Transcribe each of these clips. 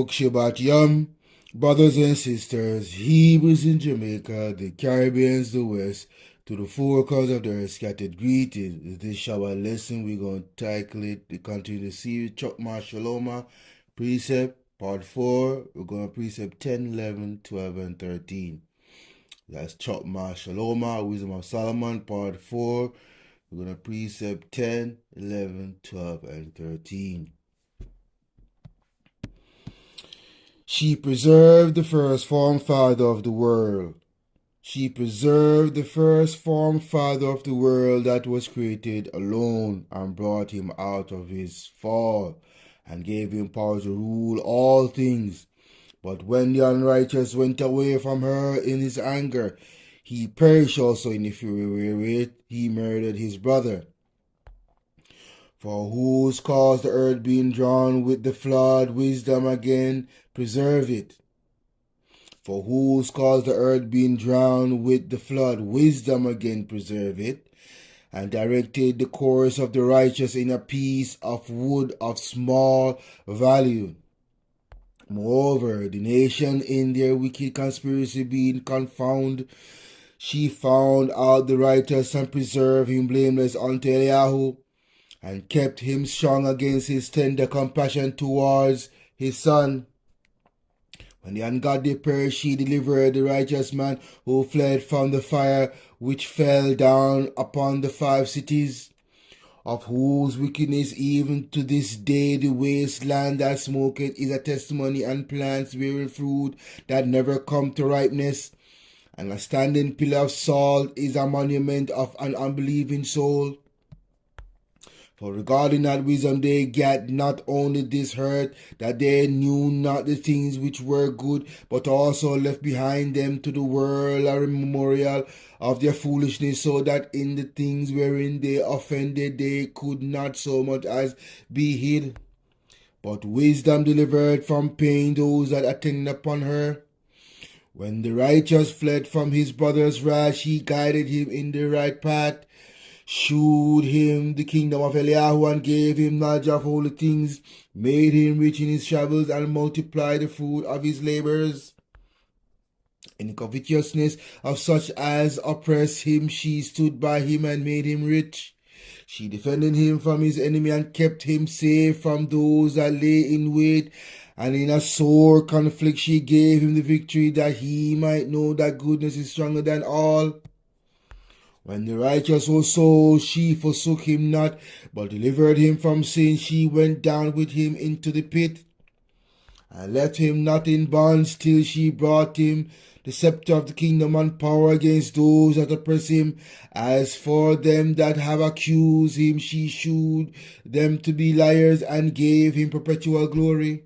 Baruch Shabbat Yom, brothers and sisters, Hebrews in Jamaica, the Caribbeans, the West, to the four corners of the earth, scattered greetings. This is our lesson. We're going to tackle it to continue to see Chokmah, Shalomah, Precept, Part 4. We're going to Precept 10, 11, 12, and 13. That's Chokmah, Shalomah, Wisdom of Solomon, Part 4. We're going to Precept 10, 11, 12, and 13. She preserved the first form father of the world. She preserved the first form father of the world that was created alone and brought him out of his fall and gave him power to rule all things. But when the unrighteous went away from her in his anger, he perished also in the fury wherewith he murdered his brother. For whose cause the earth being drawn with the flood, wisdom again preserve it. For whose cause the earth being drowned with the flood, wisdom again preserve it, and directed the course of the righteous in a piece of wood of small value. Moreover, the nation in their wicked conspiracy being confounded, she found out the righteous and preserved him blameless unto Eliyahu, and kept him strong against his tender compassion towards his son. When the ungodly perished, she delivered the righteous man who fled from the fire which fell down upon the 5 cities, of whose wickedness even to this day the wasteland that smoketh is a testimony, and plants bearing fruit that never come to ripeness, and a standing pillar of salt is a monument of an unbelieving soul. For regarding that wisdom they gat not only this hurt, that they knew not the things which were good, but also left behind them to the world a memorial of their foolishness, so that in the things wherein they offended they could not so much as be hid. But wisdom delivered from pain those that attended upon her. When the righteous fled from his brother's wrath, she guided him in the right path, shewed him the kingdom of Eliyahu, and gave him knowledge of holy things, made him rich in his travels, and multiplied the fruit of his labors. In the covetousness of such as oppressed him, she stood by him and made him rich. She defended him from his enemy and kept him safe from those that lay in wait. And in a sore conflict she gave him the victory, that he might know that goodness is stronger than all. When the righteous was sold, she forsook him not, but delivered him from sin. She went down with him into the pit, and left him not in bonds, till she brought him the scepter of the kingdom and power against those that oppress him. As for them that have accused him, she shewed them to be liars, and gave him perpetual glory.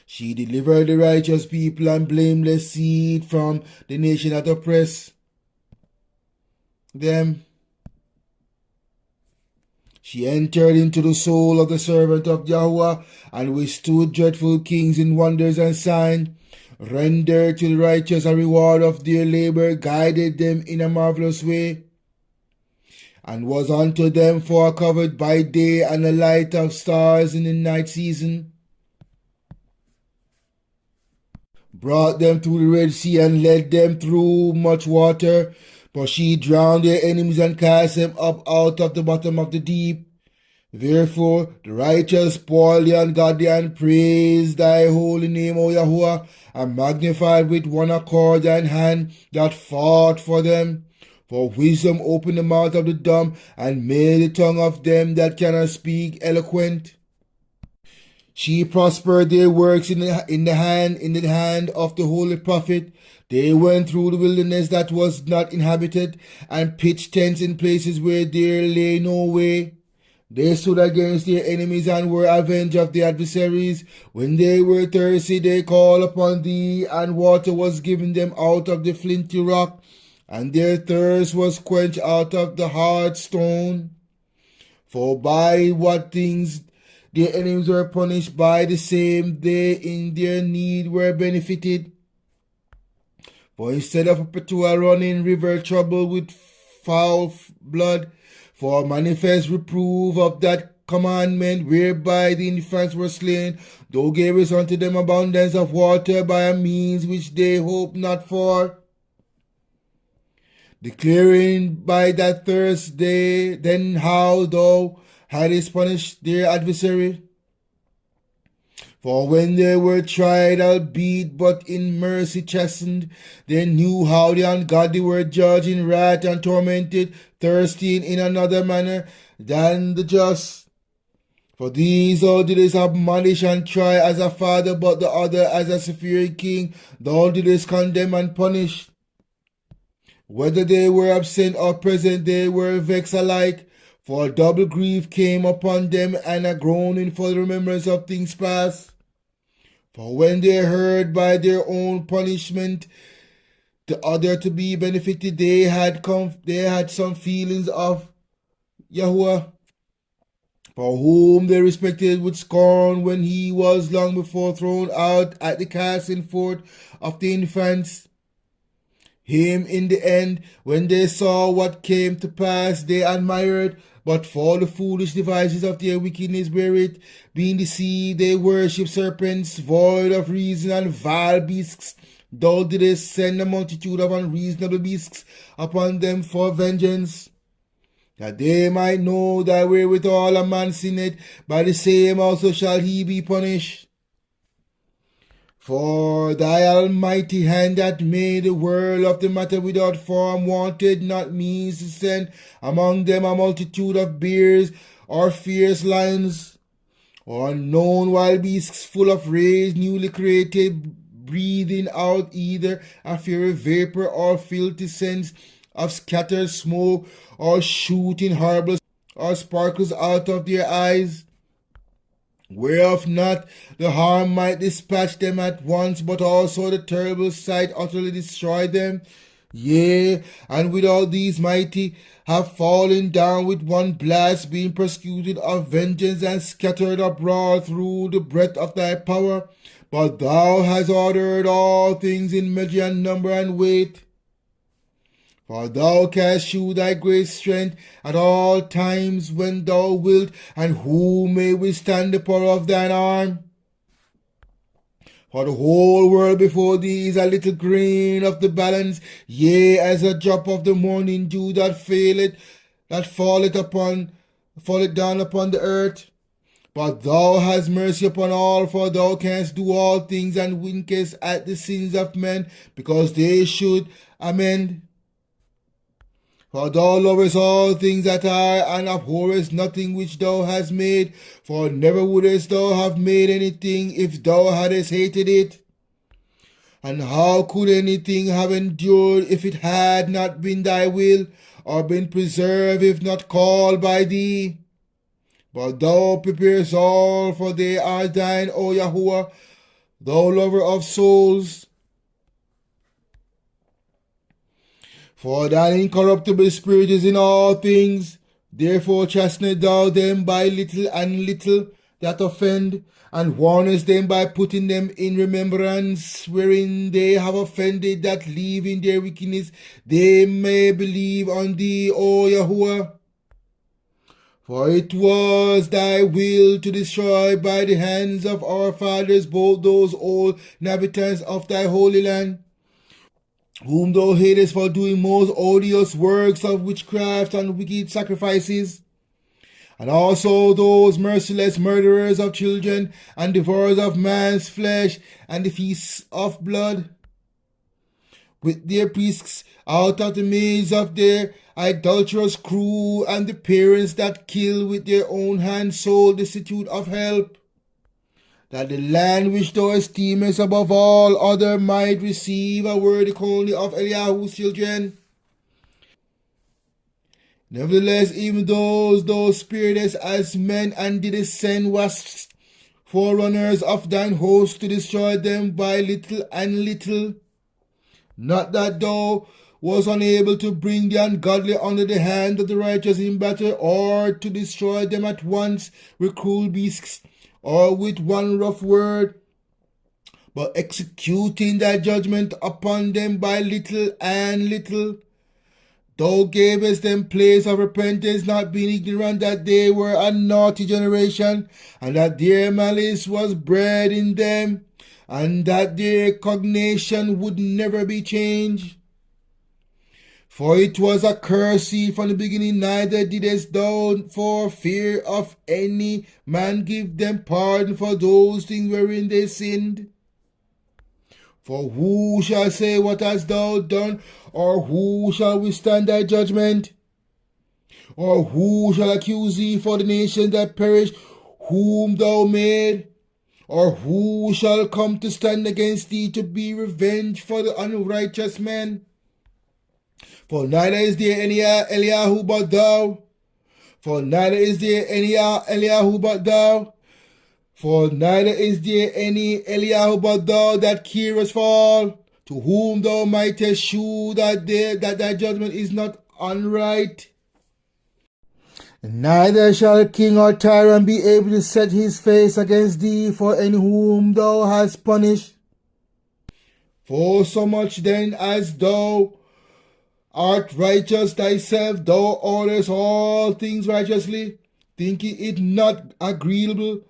She delivered the righteous people and blameless seed from the nation that oppress them. She entered into the soul of the servant of Yahweh, and withstood dreadful kings in wonders and signs, rendered to the righteous a reward of their labor, guided them in a marvelous way, and was unto them for covered by day and a light of stars in the night season. Brought them through the Red Sea and led them through much water. For she drowned their enemies and cast them up out of the bottom of the deep. Therefore the righteous spoil the ungodly, and praise thy holy name, O Yahuwah, and magnified with one accord thine hand that fought for them. For wisdom opened the mouth of the dumb, and made the tongue of them that cannot speak eloquent. She prospered their works in the hand of the holy prophet. They went through the wilderness that was not inhabited, and pitched tents in places where there lay no way. They stood against their enemies, and were avenged of their adversaries. When they were thirsty, they called upon thee, and water was given them out of the flinty rock, and their thirst was quenched out of the hard stone. For by what things their enemies were punished, by the same they in their need were benefited. For instead of a perpetual running river troubled with foul blood, for manifest reproof of that commandment whereby the infants were slain, thou gavest unto them abundance of water by a means which they hoped not for, declaring by that thirst day then how thou hadst punished their adversary. For when they were tried, albeit but in mercy chastened, they knew how the ungodly were judged in wrath and tormented, thirsting in another manner than the just. For these thou didst admonish and try as a father, but the other as a severe king thou didst condemn and punish. Whether they were absent or present, they were vexed alike. For a double grief came upon them, and a groaning for the remembrance of things past. For when they heard by their own punishment the other to be benefited, they had some feelings of Yahuwah, for whom they respected with scorn when he was long before thrown out at the casting forth of the infants. Him in the end, when they saw what came to pass, they admired, but for the foolish devices of their wickedness wherewith, being deceived, they worship serpents, void of reason, and vile beasts. Thou didst send a multitude of unreasonable beasts upon them for vengeance, that they might know that wherewithal a man sinneth, by the same also shall he be punished. For thy almighty hand that made the world of the matter without form wanted not means to send among them a multitude of bears or fierce lions, or unknown wild beasts full of rage, newly created, breathing out either a fiery vapor or filthy scents of scattered smoke, or shooting horrible or sparkles out of their eyes, whereof not the harm might dispatch them at once, but also the terrible sight utterly destroy them. Yea, and with all these mighty have fallen down with one blast, being persecuted of vengeance and scattered abroad through the breadth of thy power. But thou hast ordered all things in measure and number and weight. For thou canst shew thy great strength at all times when thou wilt, and who may withstand the power of thine arm? For the whole world before thee is a little grain of the balance, yea, as a drop of the morning dew that falleth down upon the earth. But thou hast mercy upon all, for thou canst do all things, and winkest at the sins of men, because they should amend. For thou lovest all things that are, and abhorrest nothing which thou hast made. For never wouldest thou have made anything if thou hadst hated it. And how could anything have endured if it had not been thy will, or been preserved if not called by thee? But thou preparest all, for they are thine, O Yahuwah, thou lover of souls. For thine incorruptible spirit is in all things. Therefore chastenest thou them by little and little that offend, and warnest them by putting them in remembrance, wherein they have offended, that leaving their wickedness they may believe on thee, O Yahuwah. For it was thy will to destroy by the hands of our fathers both those old inhabitants of thy holy land, whom thou hatest for doing most odious works of witchcraft and wicked sacrifices, and also those merciless murderers of children, and devourers of man's flesh, and the feasts of blood, with their priests out of the midst of their idolatrous crew, and the parents that kill with their own hands, so destitute of help, that the land which thou esteemest above all other might receive a word only of Eliyahu's children. Nevertheless, even those thou spiritest as men, and didst send wasps, forerunners of thine host, to destroy them by little and little. Not that thou was unable to bring the ungodly under the hand of the righteous in battle, or to destroy them at once with cruel beasts, or with one rough word, but executing thy judgment upon them by little and little. Thou gavest them place of repentance, not being ignorant that they were a naughty generation, and that their malice was bred in them, and that their cognition would never be changed. For it was a curse from the beginning, neither didst thou for fear of any man give them pardon for those things wherein they sinned. For who shall say, what hast thou done? Or who shall withstand thy judgment? Or who shall accuse thee for the nations that perish, whom thou made? Or who shall come to stand against thee to be revenged for the unrighteous men? For neither is there any Eliyahu but thou. For neither is there any Eliyahu but thou. For neither is there any Eliyahu but thou that carest for all, to whom thou mightest shew that thy judgment is not unright. Neither shall a king or tyrant be able to set his face against thee for any whom thou hast punished. For so much then as thou art righteous thyself, thou orderest all things righteously, thinking it not agreeable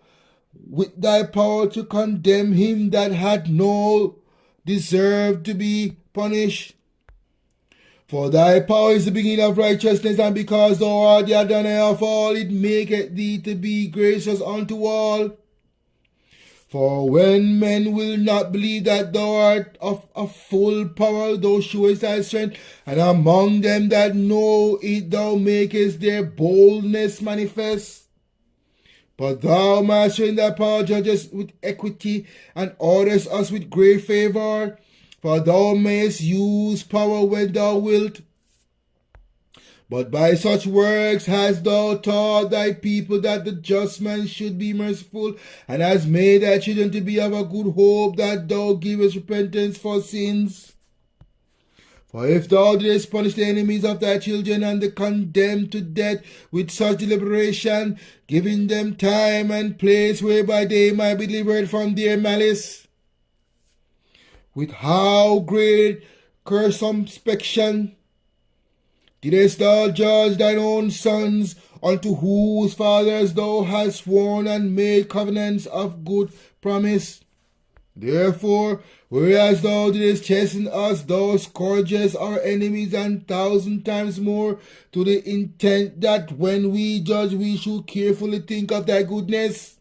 with thy power to condemn him that had no deserved to be punished. For thy power is the beginning of righteousness, and because thou art the Adonai of all, it maketh thee to be gracious unto all. For when men will not believe that thou art of a full power, thou showest thy strength, and among them that know it, thou makest their boldness manifest. But thou, Master, in thy power, judgest with equity, and orderest us with great favor. For thou mayest use power when thou wilt. But by such works hast thou taught thy people that the just man should be merciful, and hast made thy children to be of a good hope, that thou givest repentance for sins. For if thou didst punish the enemies of thy children and the condemned to death with such deliberation, giving them time and place whereby they might be delivered from their malice, with how great circumspection didst thou judge thine own sons, unto whose fathers thou hast sworn and made covenants of good promise. Therefore, whereas thou didst chasten us, thou scourgest our enemies 1,000 times more, to the intent that when we judge we should carefully think of thy goodness,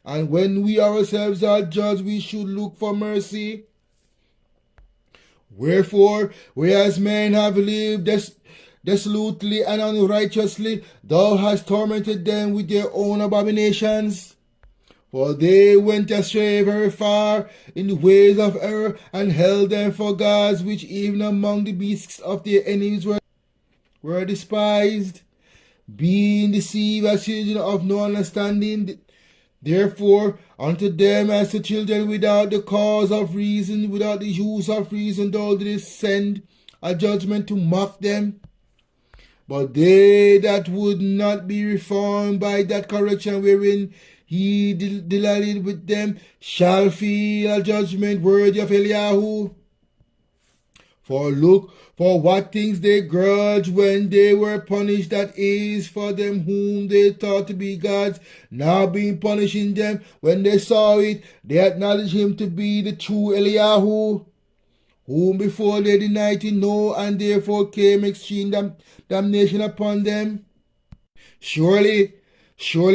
and when we ourselves are judged we should look for mercy. Wherefore, whereas men have lived dissolutely and unrighteously, thou hast tormented them with their own abominations. For they went astray very far in the ways of error, and held them for gods, which even among the beasts of their enemies were despised, being deceived as children of no understanding. Therefore, unto them as to children without the cause of reason, without the use of reason, thou didst send a judgment to mock them. But they that would not be reformed by that correction wherein he delighted with them shall feel a judgment worthy of Eliyahu. For look, for what things they grudged when they were punished, that is, for them whom they thought to be gods, now being punishing them, when they saw it, they acknowledged him to be the true Eliyahu, whom before they denied to know, and therefore came extreme damnation upon them. Surely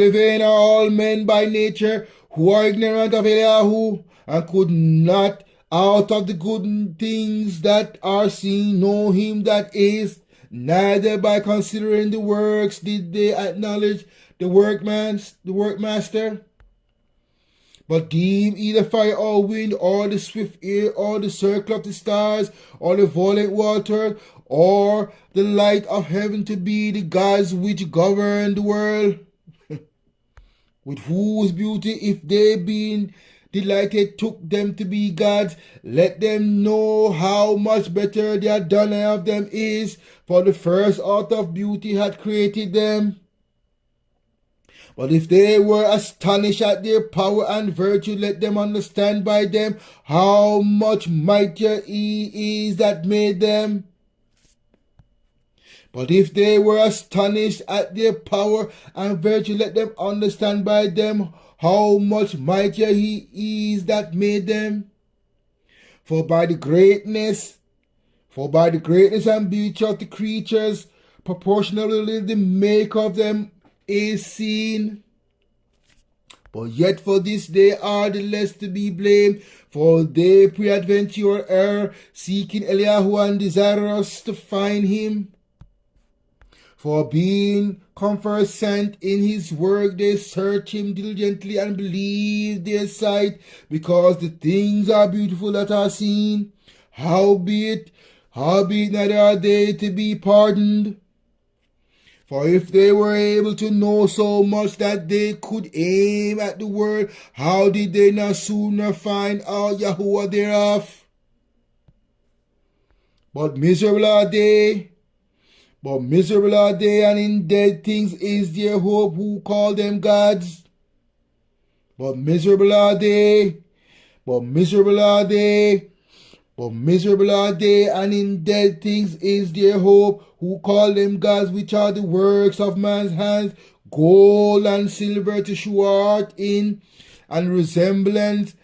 vain are all men by nature, who are ignorant of Eliyahu, and could not out of the good things that are seen know him that is, neither by considering the works did they acknowledge the workmaster. But deem either fire or wind, or the swift air, or the circle of the stars, or the violent water, or the light of heaven to be the gods which govern the world, with whose beauty, if they being delighted took them to be gods, let them know how much better the Adonai of them is, for the first author of beauty had created them. But if they were astonished at their power and virtue, let them understand by them how much mightier he is that made them. But if they were astonished at their power and virtue, let them understand by them how much mightier he is that made them. For by the greatness and beauty of the creatures, proportionally the make of them is seen. But yet for this they are the less to be blamed, for they peradventure err, seeking Eliyahu and desirous to find him. For being conversant in his work, they search him diligently and believe their sight, because the things are beautiful that are seen. Howbeit neither are they to be pardoned. For if they were able to know so much that they could aim at the world, how did they not sooner find out Yahuwah thereof? But miserable are they, and in dead things is their hope who call them gods. But miserable are they, and in dead things is their hope who call them gods, which are the works of man's hands, gold and silver to show art in, and resemblance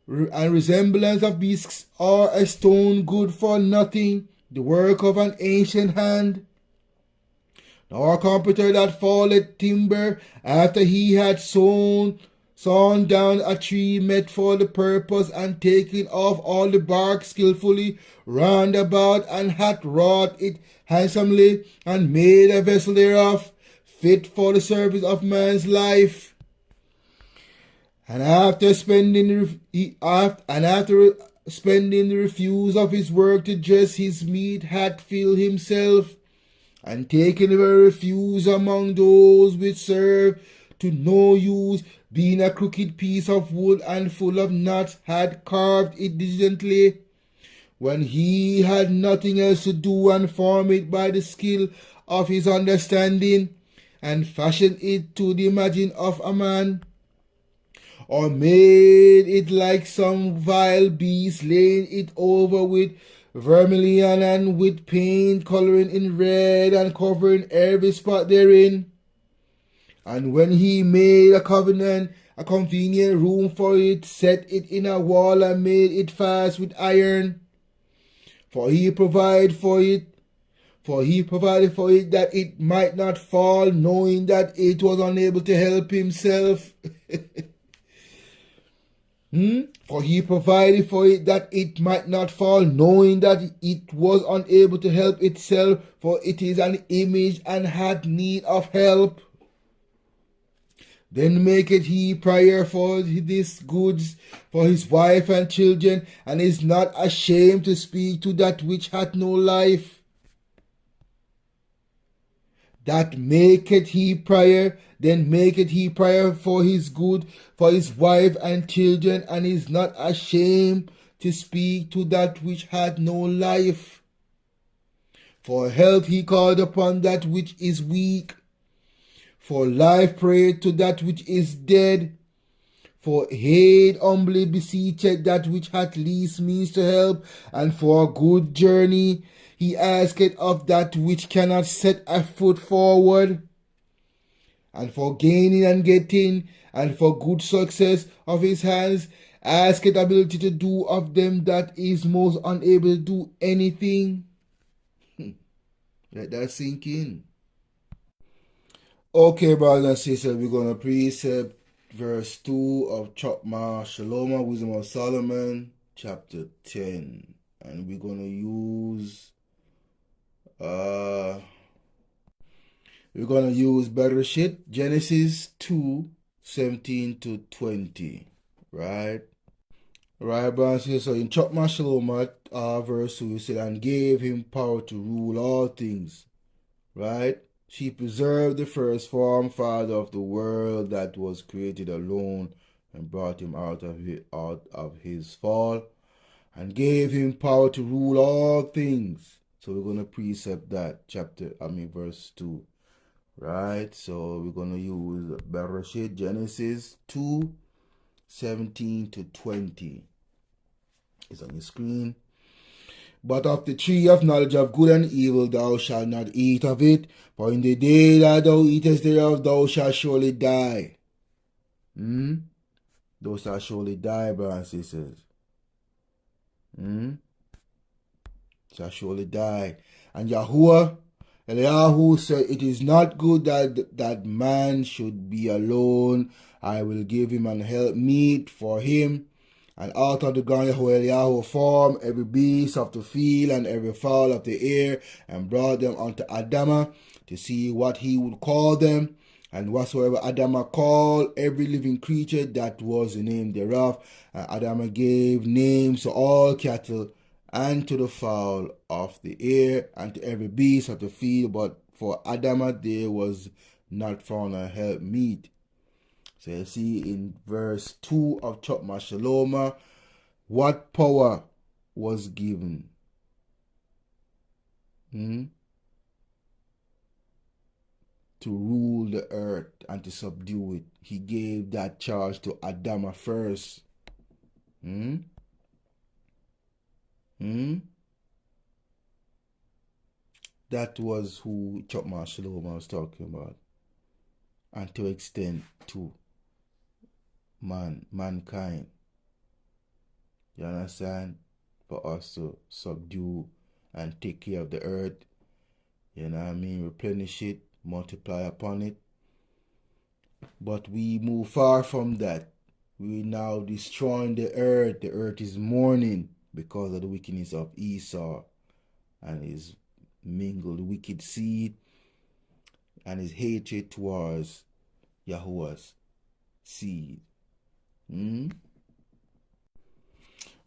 of beasts, or a stone good for nothing, the work of an ancient hand. Nor carpenter that falleth timber after he had sawn down a tree met for the purpose, and taken off all the bark skillfully round about, and hath wrought it handsomely, and made a vessel thereof, fit for the service of man's life. And after spending the refuse of his work to dress his meat, hath filled himself, and taken a refuse among those which serve to no use, being a crooked piece of wood and full of knots, had carved it diligently, when he had nothing else to do, and formed it by the skill of his understanding, and fashioned it to the imagine of a man, or made it like some vile beast, laying it over with vermilion and with paint, colouring in red, and covering every spot therein. And when he made a convenient room for it, set it in a wall, and made it fast with iron. For he provided for it that it might not fall, knowing that it was unable to help himself. For he provided for it that it might not fall, knowing that it was unable to help itself, for it is an image and had need of help. Then maketh he prayer for these goods for his wife and children, and is not ashamed to speak to that which hath no life. That maketh he prayer, then maketh he prayer for his good, for his wife and children, and is not ashamed to speak to that which hath no life. For health he called upon that which is weak. For life prayed to that which is dead. For aid humbly beseecheth that which hath least means to help, and for a good journey he asketh of that which cannot set a foot forward. And for gaining and getting, and for good success of his hands, asketh ability to do of them that is most unable to do anything. Let that sink in. Okay, brothers and sisters, we're going to precept verse 2 of Chokmah, Shalomah, Wisdom of Solomon, chapter 10. And we're going to use Precept, Genesis 2:17-20. Right? Right, brothers and sisters. So in Chokmah, Shalomah, verse 2, it said, and gave him power to rule all things. Right? She preserved the first form, Father of the world that was created alone, and brought him out of his fall, and gave him power to rule all things. So we're going to precept that verse 2. Right? So we're going to use Precept, Genesis 2:17-20. It's on the screen. But of the tree of knowledge of good and evil thou shalt not eat of it, for in the day that thou eatest thereof thou shalt surely die. Thou shalt surely die, brothers and sisters. Shall surely die. And Yahuwah, Eliyahu said, it is not good that man should be alone. I will give him an help meet for him. And out of the ground Eliyahu formed every beast of the field and every fowl of the air, and brought them unto Adamah to see what he would call them. And whatsoever Adamah called every living creature, that was the name thereof. And Adamah gave names to all cattle, and to the fowl of the air, and to every beast of the field. But for Adamah there was not found a help meet. So you see in verse 2 of Chokmah Shalomah, what power was given? To rule the earth and to subdue it. He gave that charge to Adamah first. That was who Chokmah Shalomah was talking about. And to extend to mankind. You understand? For us to subdue and take care of the earth. You know what I mean? Replenish it, multiply upon it. But we move far from that. We now destroying the earth. The earth is mourning because of the wickedness of Esau and his mingled wicked seed and his hatred towards Yahuwah's seed.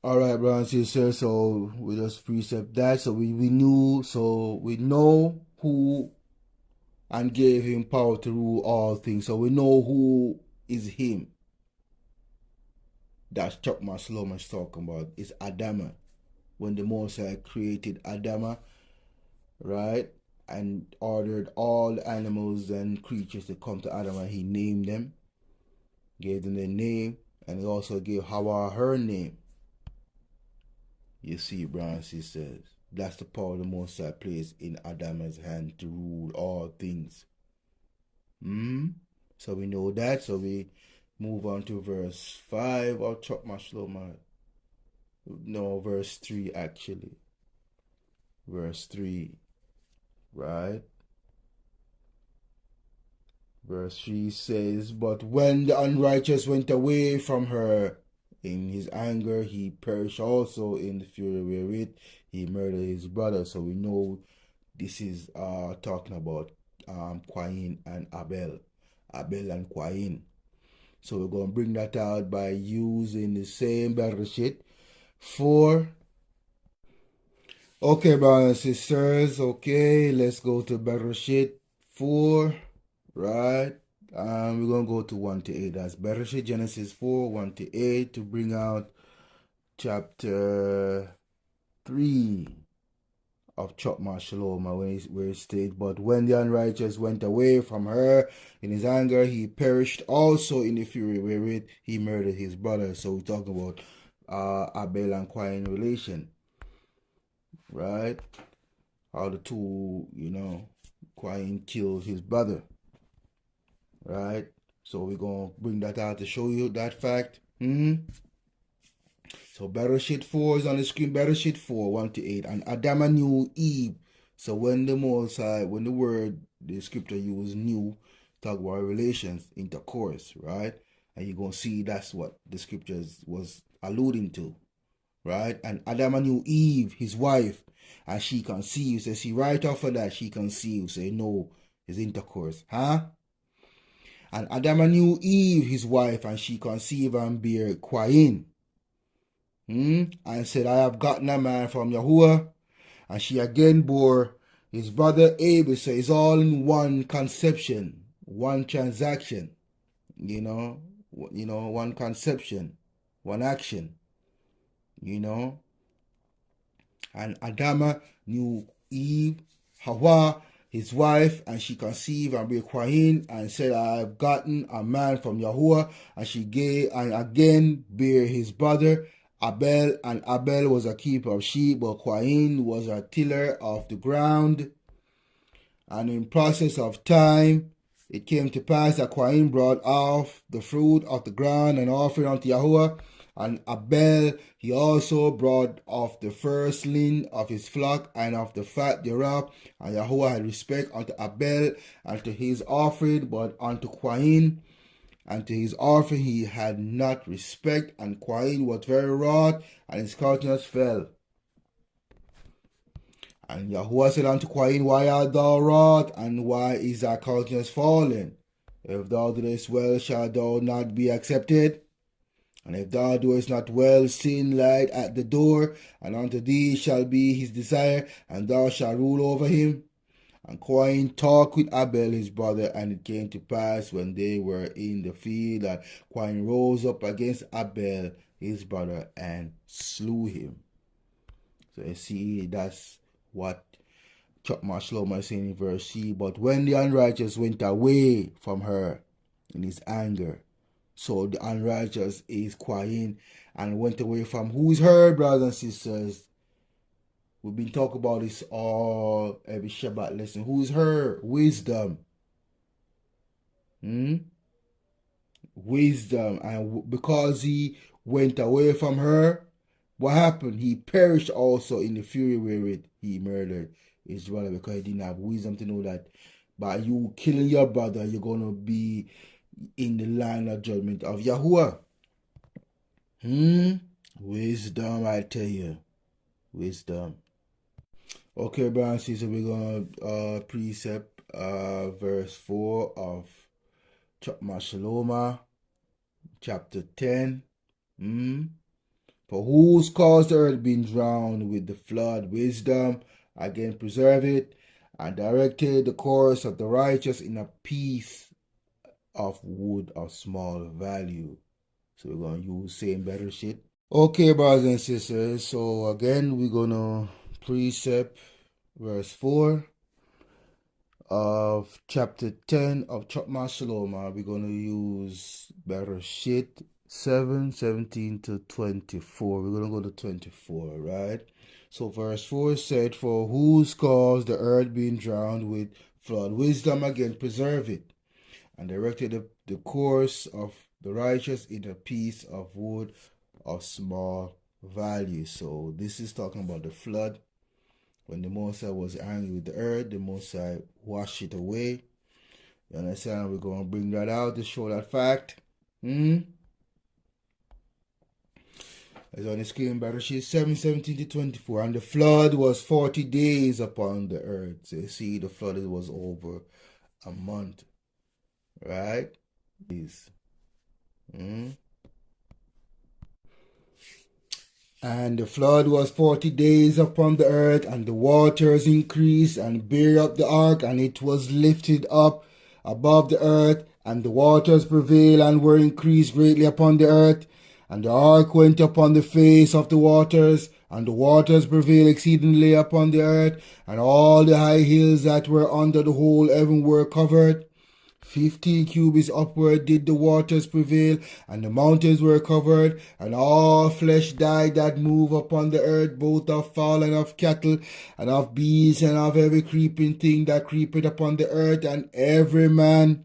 Alright, brothers and sisters, so we just precept that. So we know who and gave him power to rule all things. So we know who is him. That's Chokmah Shalomah is talking about. It's Adamah. When the Most High created Adamah, right, and ordered all the animals and creatures to come to Adamah, he named them, gave them their name, and he also gave Hawa her name. You see, brothers and sisters, that's the power the Most High placed in Adamah's hand to rule all things. So we know that. So we move on to verse 5 of Chokmah Shalomah. No, verse 3 actually. Verse 3, right? Verse 3 says, but when the unrighteous went away from her, in his anger he perished also in the fury wherewith he murdered his brother. So we know this is talking about Cain and Abel. Abel and Cain. So we're going to bring that out by using the same Precept 4. Okay, brothers and sisters. Okay, let's go to Precept 4. Right? We're going to go to 1 to 8. That's Precept Genesis 4, 1 to 8 to bring out chapter 3 of Chokmah Shalomah, where it states, but when the unrighteous went away from her in his anger, he perished also in the fury wherewith he murdered his brother. So we're talking about Abel and Cain relation, right? How the two, Cain killed his brother, right? So we're going to bring that out to show you that fact. So Precept 4 is on the screen. Precept 4, 1 to 8. And Adamah knew Eve. So when the Most High, when the word, the scripture used knew, talk about relations, intercourse, right? And you're going to see that's what the scriptures was alluding to, right? And Adamah knew Eve, his wife, and she conceived. So see, right off of that, she conceived. So no, his intercourse, huh? And Adamah knew Eve, his wife, and she conceived and bare Cain. And said, I have gotten a man from Yahuwah. And she again bore his brother Abel. So it's all in one conception, one transaction, one conception, one action, And Adamah knew Eve, Hawa, his wife, and she conceived and bare Cain, and said, I have gotten a man from Yahuwah. And she gave and again bare his brother Abel was a keeper of sheep, but Cain was a tiller of the ground. And in process of time, it came to pass that Cain brought off the fruit of the ground and offering unto Yahuwah. And Abel, he also brought off the firstling of his flock and of the fat thereof. And Yahuwah had respect unto Abel and to his offering, but unto Cain and to his offering he had not respect. And Cain was very wroth, and his countenance fell. And Yahuwah said unto Cain, Why art thou wroth, and why is thy countenance fallen? If thou doest well, shalt thou not be accepted? And if thou doest not well, sin lieth at the door, and unto thee shall be his desire, and thou shalt rule over him. And Cain talked with Abel his brother, and it came to pass when they were in the field that Cain rose up against Abel his brother and slew him. So you see, that's what Chokmah Shalomah is saying in verse C. But when the unrighteous went away from her in his anger, so the unrighteous is Cain, and went away from who's her, brothers and sisters. We've been talking about this all every Shabbat lesson. Who's her? Wisdom. Wisdom. And because he went away from her, what happened? He perished also in the fury wherewith he murdered his brother, because he didn't have wisdom to know that by you killing your brother, you're going to be in the line of judgment of Yahuwah. Wisdom, I tell you. Wisdom. Okay, brothers and sisters, we're going to precept verse 4 of Chokmah Shalomah, chapter 10. For whose cause the earth being drowned with the flood, wisdom again preserve it, and directed the course of the righteous in a piece of wood of small value. So we're going to use same better shit. Okay, brothers and sisters, so again we're going to precept verse 4 of chapter 10 of Chokmah Shalomah. We're going to use better shit 7:17 to 24. We're going to go to 24, right? So verse 4 said, For whose cause the earth being drowned with flood, wisdom again preserve it, and directed the course of the righteous in a piece of wood of small value. So this is talking about the flood. When the Mosai was angry with the earth, the Mosai washed it away. You understand? We're going to bring that out to show that fact. It's on the screen, Bereshit 7:17 to 24. And the flood was 40 days upon the earth. So you see, the flood was over a month. Right? And the flood was 40 days upon the earth, and the waters increased and bare up the ark, and it was lifted up above the earth, and the waters prevailed and were increased greatly upon the earth. And the ark went upon the face of the waters, and the waters prevailed exceedingly upon the earth, and all the high hills that were under the whole heaven were covered. 15 cubits upward did the waters prevail, and the mountains were covered, and all flesh died that move upon the earth, both of fowl and of cattle, and of beasts, and of every creeping thing that creepeth upon the earth, and every man,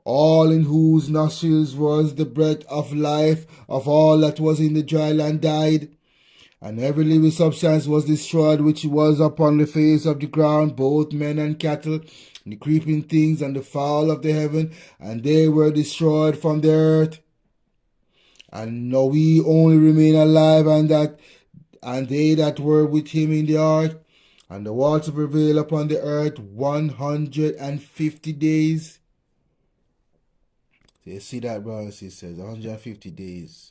all in whose nostrils was the breath of life, of all that was in the dry land died. And every living substance was destroyed which was upon the face of the ground, both men and cattle, and the creeping things and the fowl of the heaven, and they were destroyed from the earth. And now we only remain alive, and they that were with him in the ark, and the water prevailed upon the earth 150 days. So you see that, brothers and sisters, 150 days.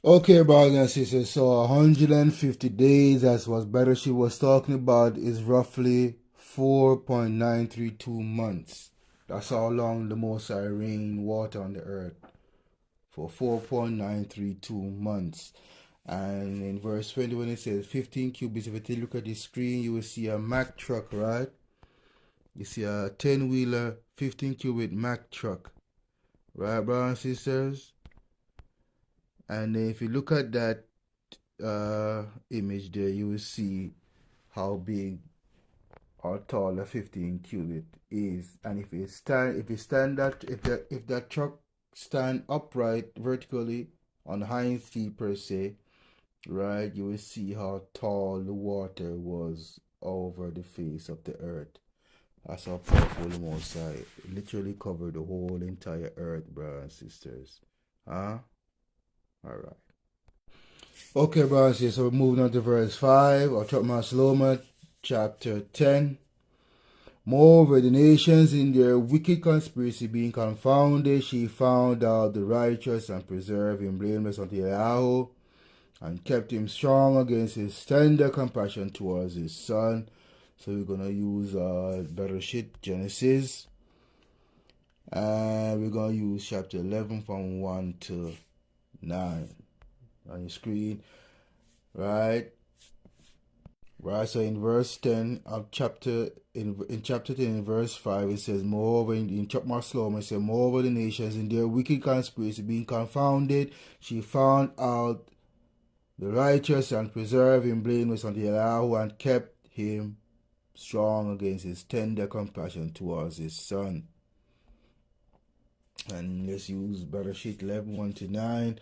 Okay, brothers and sisters, so 150 days, as what Bereshit was talking about, is roughly 4.932 months. That's how long the Mosai rained water on the earth, for 4.932 months. And in verse 20, when it says 15 cubits, if you look at the screen, you will see a Mack truck, right? You see a 10-wheeler, 15 cubit Mack truck. Right, brothers and sisters? And if you look at that image there, you will see how big or tall a 15 cubit is. And if that truck stand upright vertically on hind feet per se, right, you will see how tall the water was over the face of the earth. That's how powerful the Most High literally covered the whole entire earth, brothers and sisters. Huh? Alright. Okay, brothers and sisters, so we're moving on to verse 5 of Chokmah Shalomah, chapter 10. Moreover, the nations in their wicked conspiracy being confounded, she found out the righteous and preserved him blameless unto Yahweh, and kept him strong against his tender compassion towards his son. So we're going to use Bereshit, Genesis. And we're going to use chapter 11 from 1 to 9 on your screen. Right? Right, so in verse 10 of chapter, in chapter 10, in verse 5, it says, moreover, in Chokmah Shalomah, it says, moreover, the nations in their wicked conspiracy being confounded, she found out the righteous and preserved him blameless unto Yahweh, and kept him strong against his tender compassion towards his son. And let's use Bereshit 11, 1 to 9.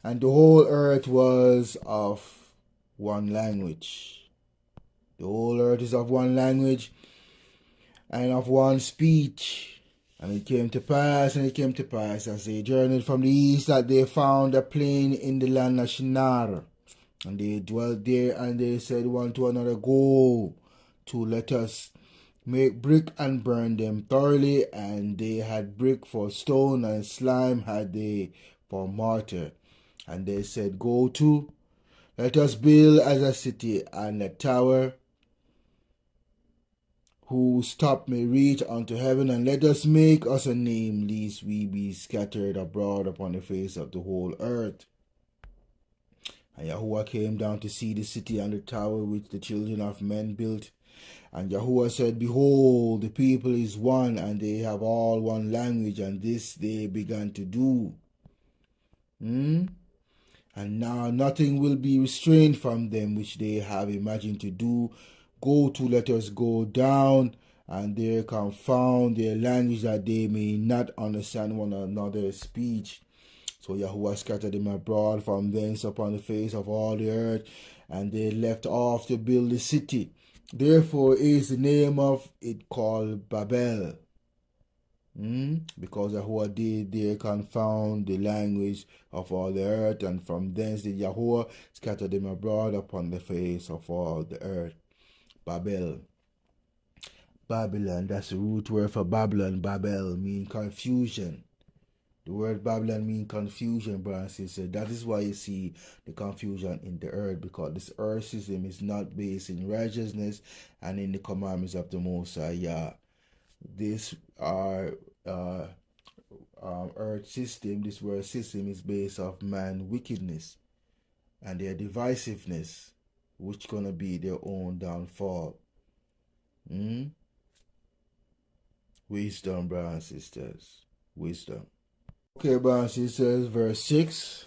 And the whole earth was of one language. The whole earth is of one language and of one speech. And it came to pass, as they journeyed from the east, that they found a plain in the land of Shinar. And they dwelt there, and they said one to another, go to, let us make brick and burn them thoroughly. And they had brick for stone, and slime had they for mortar. And they said, go to, let us build as a city and a tower, whose top may reach unto heaven, and let us make us a name, lest we be scattered abroad upon the face of the whole earth. And Yahuwah came down to see the city and the tower which the children of men built. And Yahuwah said, behold, the people is one, and they have all one language, and this they began to do. And now nothing will be restrained from them which they have imagined to do. Go to, let us go down, and there confound their language, that they may not understand one another's speech. So Yahuwah scattered them abroad from thence upon the face of all the earth, and they left off to build the city. Therefore is the name of it called Babel. Because Yahuwah did there confound the language of all the earth, and from thence did Yahuwah scatter them abroad upon the face of all the earth. Babel. Babylon, that's the root word for Babylon. Babel means confusion. The word Babylon means confusion, brothers and sisters. That is why you see the confusion in the earth, because this earth system is not based in righteousness and in the commandments of the Most High Yah. This earth system, this world system, is based off man wickedness and their divisiveness, which gonna be their own downfall. Wisdom, brothers and sisters. Wisdom. Okay, brothers and sisters, verse 6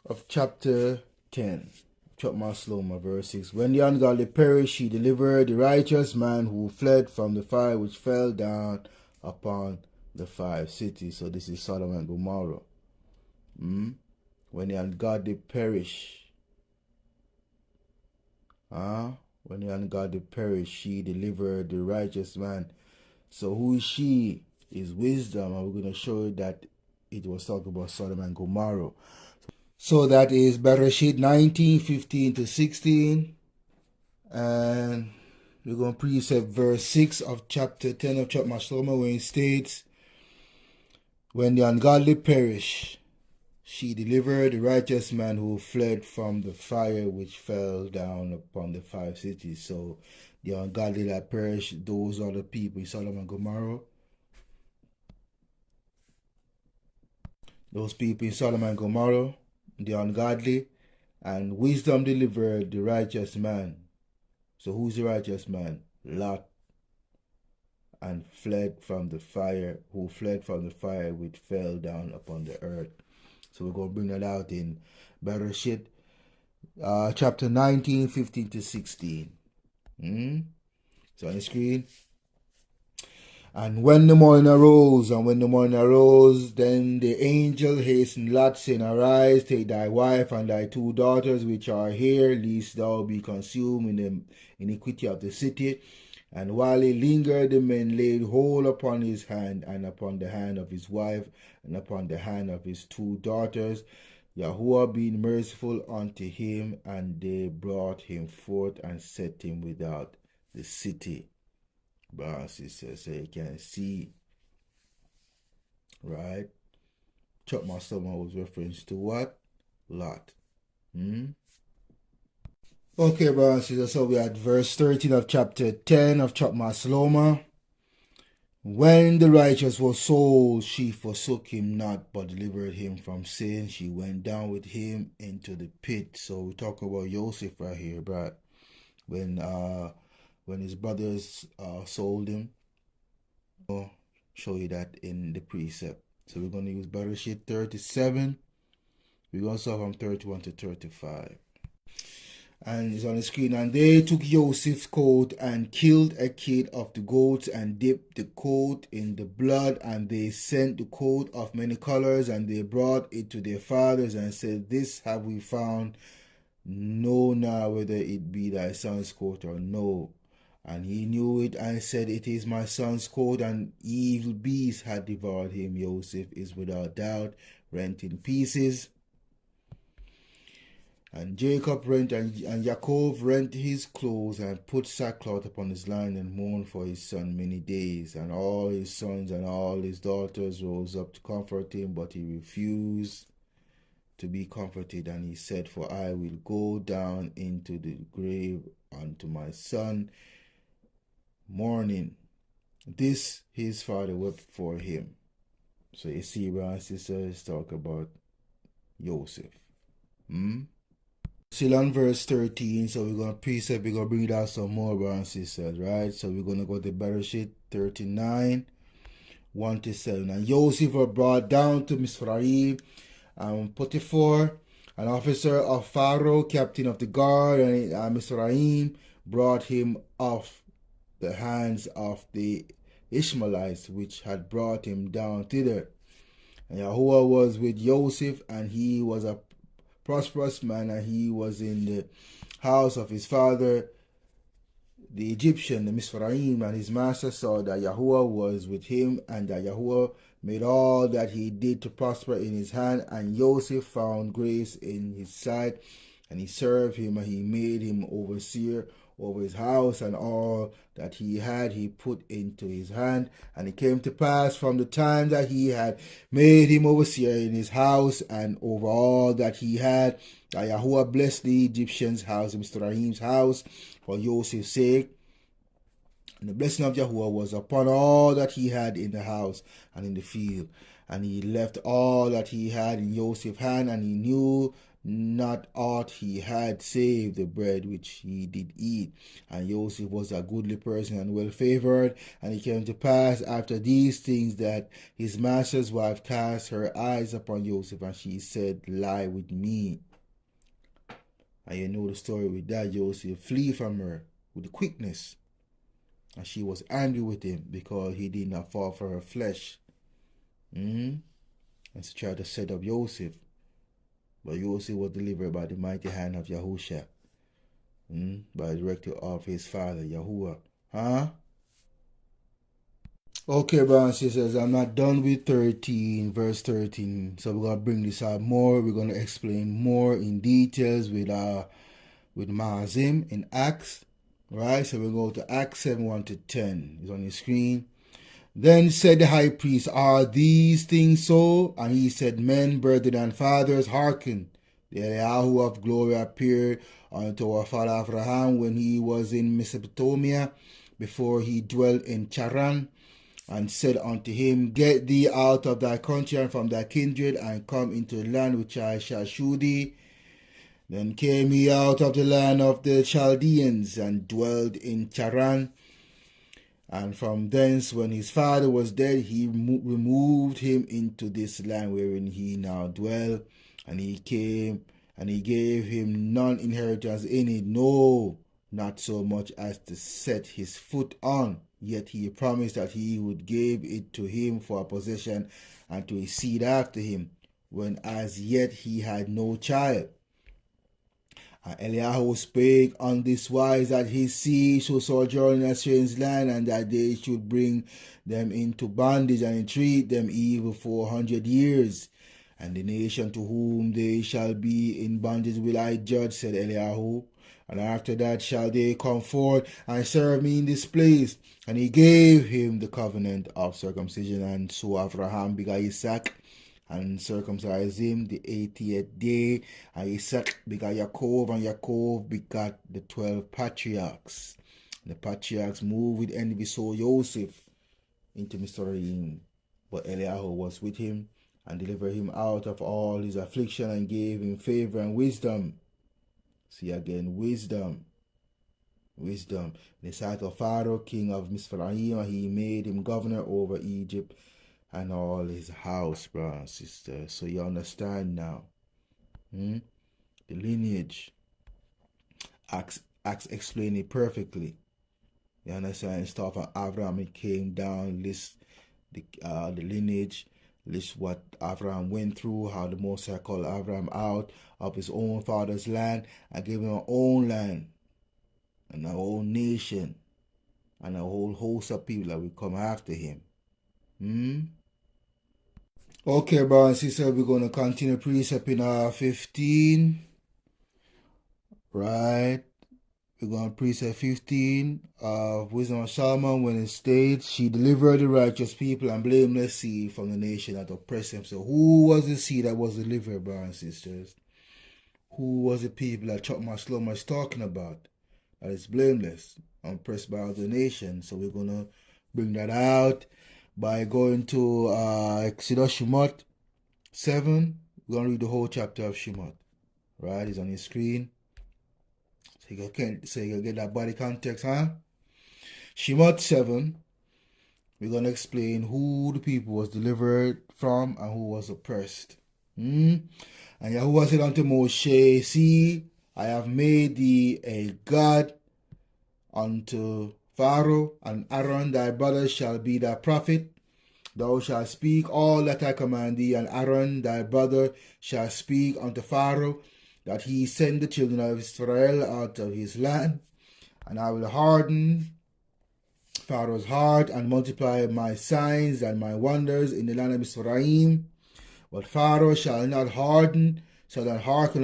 of chapter 10. Chokmah Shalomah, verse 6. When the ungodly perished, he delivered the righteous man who fled from the fire which fell down upon the 5 cities. So this is Sodom and Gomorrah. When the ungodly perish, when the ungodly perish, she delivered the righteous man. So who is she? Is wisdom, and we're going to show you that it was talking about Sodom and Gomorrah. So that is Bereshit 19, 15 to 16. And we're going to precept verse 6 of chapter 10 of Chokmah Shalomah, where it states, when the ungodly perish, she delivered the righteous man who fled from the fire which fell down upon the 5 cities. So the ungodly that perish, those are the people in Sodom and Gomorrah. Those people in Sodom and Gomorrah, the ungodly, and wisdom delivered the righteous man. So who's the righteous man? Lot. And fled from the fire, who fled from the fire which fell down upon the earth. So we're going to bring that out in Bereshit, chapter 19, 15 to 16. So on the screen. And when the morning arose, then the angel hastened Lot, saying, Arise, take thy wife and thy 2 daughters which are here, lest thou be consumed in the iniquity of the city. And while he lingered, the men laid hold upon his hand, and upon the hand of his wife, and upon the hand of his 2 daughters, Yahuwah being merciful unto him, and they brought him forth and set him without the city. Brothers and sisters, so you can see, right? Chokmah was reference to what? Lot. Okay, brothers and sisters, so we had verse 13 of chapter 10 of Shalomah. When the righteous was sold, she forsook him not, but delivered him from sin. She went down with him into the pit. So we talk about Joseph right here, but when his brothers sold him, I'll show you that in the precept. So we're going to use Bereshit 37. We're going to start from 31 to 35. And it's on the screen. And they took Joseph's coat and killed a kid of the goats and dipped the coat in the blood. And they sent the coat of many colors, and they brought it to their fathers and said, This have we found. Know now whether it be thy son's coat or no. And he knew it and said, It is my son's coat, and evil beasts had devoured him. Joseph is without doubt rent in pieces. And Jacob rent and Yaakov rent his clothes and put sackcloth upon his land and mourned for his son many days. And all his sons and all his daughters rose up to comfort him, but he refused to be comforted. And he said, For I will go down into the grave unto my son mourning. This his father wept for him. So you see, brothers and sisters, talk about Joseph. Still on verse 13, so we're going to precept, we're going to bring it out some more, brothers and sisters, right? So we're going to go to Bereshit 39, 1 to 7. And Joseph was brought down to Mizraim, and Potiphar, an officer of Pharaoh, captain of the guard, and Mizraim, brought him off the hands of the Ishmaelites, which had brought him down thither. And Yahuwah was with Joseph, and he was a prosperous man, and he was in the house of his father, the Egyptian, the Mizraim. And his master saw that Yahuwah was with him, and that Yahuwah made all that he did to prosper in his hand. And Joseph found grace in his sight, and he served him, and he made him overseer over his house, and all that he had he put into his hand. And it came to pass from the time that he had made him overseer in his house and over all that he had, that Yahuwah blessed the Egyptian's house, Mizraim's house, for Joseph's sake. And the blessing of Yahuwah was upon all that he had in the house and in the field. And he left all that he had in Joseph's hand, and he knew not aught he had save the bread which he did eat. And Joseph was a goodly person and well favored. And it came to pass after these things that his master's wife cast her eyes upon Joseph, and she said, Lie with me. And you know the story with that. Joseph flee from her with quickness, and she was angry with him because he did not fall for her flesh. And she tried to set up Joseph. But Joseph was delivered by the mighty hand of Yahusha, by the directive of his father, Yahuwah. Okay, brothers and sisters, I'm not done with 13, verse 13. So we're going to bring this out more. We're going to explain more in details with Mahazim in Acts. Right? So we'll go to Acts 7, 1 to 10. It's on the screen. Then said the high priest, Are these things so? And he said, Men, brethren, and fathers, hearken. The Eliyahu of glory appeared unto our father Abraham when he was in Mesopotamia, before he dwelt in Charan, and said unto him, Get thee out of thy country and from thy kindred, and come into the land which I shall shew thee. Then came he out of the land of the Chaldeans, and dwelt in Charan. And from thence, when his father was dead, he removed him into this land wherein he now dwell. And he came, and he gave him none inheritance in it, no, not so much as to set his foot on. Yet he promised that he would give it to him for a possession and to his seed after him, when as yet he had no child. And Eliyahu spake on this wise, that his seed should sojourn in a strange land, and that they should bring them into bondage and entreat them evil 400 years. And the nation to whom they shall be in bondage will I judge, said Eliyahu. And after that shall they come forth and serve me in this place. And he gave him the covenant of circumcision. And so Abraham begat Isaac, and circumcised him the 80th day. And Isaac begat Jacob, and Jacob begat the 12 patriarchs. And the patriarchs moved with envy, so Joseph into Mizraim. But Eliyahu was with him, and delivered him out of all his affliction, and gave him favor and wisdom. See again, wisdom. In the sight of Pharaoh, king of Mizraim, and he made him governor over Egypt and all his house, brothers and sisters. So you understand now. The lineage. Acts explain it perfectly. You understand? Stuff from Abraham, it came down, list the lineage, list what Abraham went through, how the Most High called Abraham out of his own father's land and gave him our own land and our own nation and a whole host of people that will come after him. Okay, brothers and sisters, we're going to continue precept in 15. Right. We're going to precept 15 of Wisdom of Shalomah, when it states, she delivered the righteous people and blameless seed from the nation that oppressed them. So who was the seed that was delivered, brothers and sisters? Who was the people that Chokmah Shalomah is talking about? That is blameless, oppressed by other nations. So we're going to bring that out by going to Exodus Shemot 7. We're going to read the whole chapter of Shemot. Right? It's on your screen. So you can get that body context, huh? Shemot 7. We're going to explain who the people was delivered from and who was oppressed. And Yahuwah said unto Moshe, see, I have made thee a God unto Pharaoh, and Aaron thy brother shall be thy prophet. Thou shalt speak all that I command thee, and Aaron thy brother shall speak unto Pharaoh, that he send the children of Israel out of his land. And I will harden Pharaoh's heart, and multiply my signs and my wonders in the land of Mizraim. But Pharaoh shall not hearken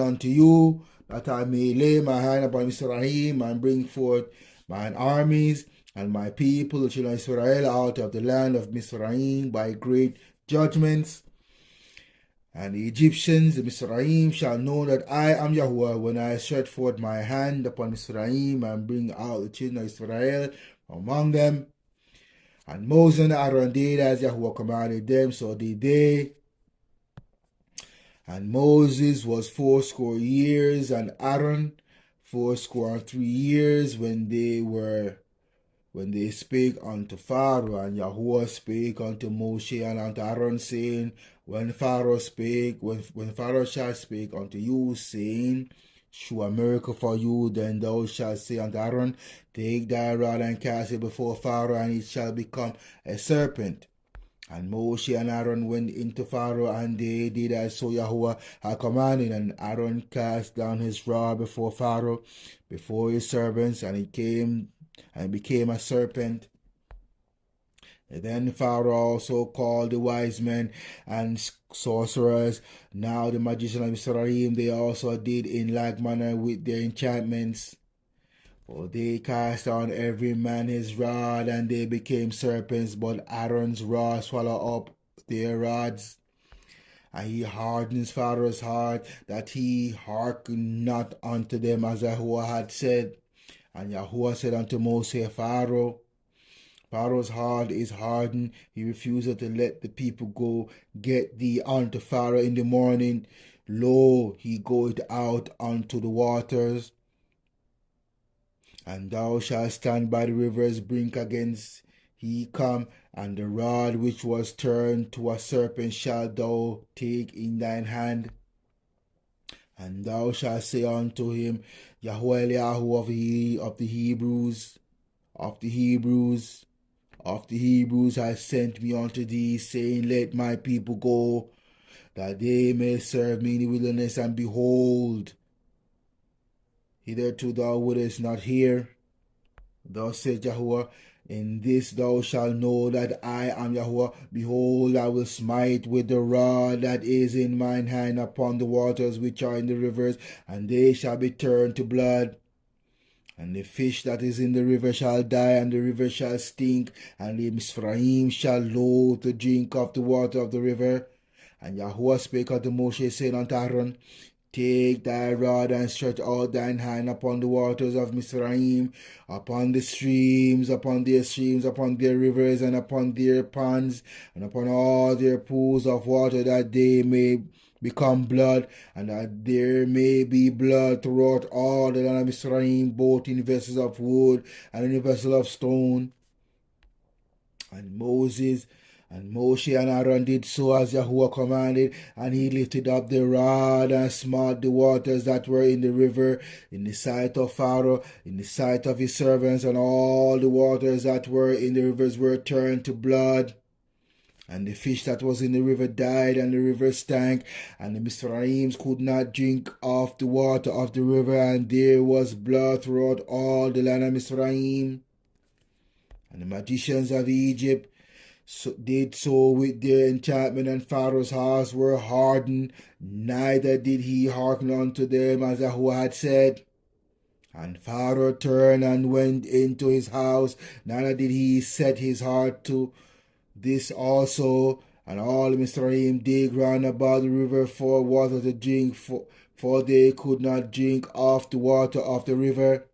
unto you, that I may lay my hand upon Mizraim, and bring forth mine armies and my people, the children of Israel, out of the land of Mizraim by great judgments. And the Egyptians, the Mizraim, shall know that I am Yahuwah, when I stretch forth my hand upon Mizraim, and bring out the children of Israel from among them. And Moses and Aaron did as Yahuwah commanded them, so did they. And Moses was 80 years, and Aaron 83 years, when they spake unto Pharaoh. And Yahuwah spake unto Moshe and unto Aaron, saying, when Pharaoh shall speak unto you, saying, shew a miracle for you, then thou shalt say unto Aaron, take thy rod and cast it before Pharaoh, and it shall become a serpent. And Moshe and Aaron went into Pharaoh, and they did as so Yahuwah had commanded. And Aaron cast down his rod before Pharaoh, before his servants, and it became a serpent. And then Pharaoh also called the wise men and sorcerers. Now the magicians of Mizraim, they also did in like manner with their enchantments. For they cast on every man his rod, and they became serpents. But Aaron's rod swallowed up their rods. And he hardened Pharaoh's heart, that he hearkened not unto them, as Yahuwah had said. And Yahuwah said unto Moses, Pharaoh's heart is hardened. He refused to let the people go. Get thee unto Pharaoh in the morning. Lo, he goeth out unto the waters. And thou shalt stand by the river's brink against he come, and the rod which was turned to a serpent shalt thou take in thine hand, and thou shalt say unto him, Yahweh Eliyahu of the Hebrews, has sent me unto thee, saying, Let my people go, that they may serve me in the wilderness. And behold, hitherto thou wouldest not hear. Thus said Yahweh, in this thou shalt know that I am Yahweh. Behold, I will smite with the rod that is in mine hand upon the waters which are in the rivers, and they shall be turned to blood. And the fish that is in the river shall die, and the river shall stink, and the Mizraim shall loathe to drink of the water of the river. And Yahweh spake unto Moshe, saying unto Aaron, Take thy rod and stretch out thine hand upon the waters of Mizraim, upon the streams, upon their rivers, and upon their ponds, and upon all their pools of water, that they may become blood, and that there may be blood throughout all the land of Mizraim, both in vessels of wood and in vessels of stone. And Moshe and Aaron did so as Yahuwah commanded, and he lifted up the rod and smote the waters that were in the river, in the sight of Pharaoh, in the sight of his servants, and all the waters that were in the rivers were turned to blood. And the fish that was in the river died, and the river stank, and the Mizraim could not drink of the water of the river, and there was blood throughout all the land of Mizraim. And the magicians of Egypt did so with their enchantment, and Pharaoh's hearts were hardened, neither did he hearken unto them as Yahuwah had said. And Pharaoh turned and went into his house, neither did he set his heart to this also. And all the Mizraim dig round about the river for water to drink, for they could not drink of the water of the river.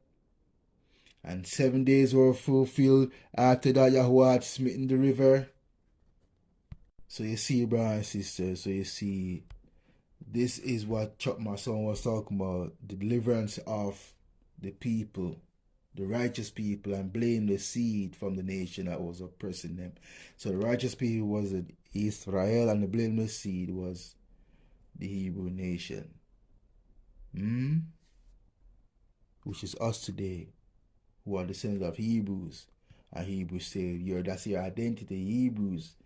And 7 days were fulfilled after that Yahuwah had smitten the river. So you see, brothers and sisters, this is what Chokmah son was talking about, the deliverance of the people, the righteous people, and blameless seed from the nation that was oppressing them. So the righteous people was Israel, and the blameless seed was the Hebrew nation. Which is us today, who are descendants of Hebrews. And Hebrews say, that's your identity, Hebrews.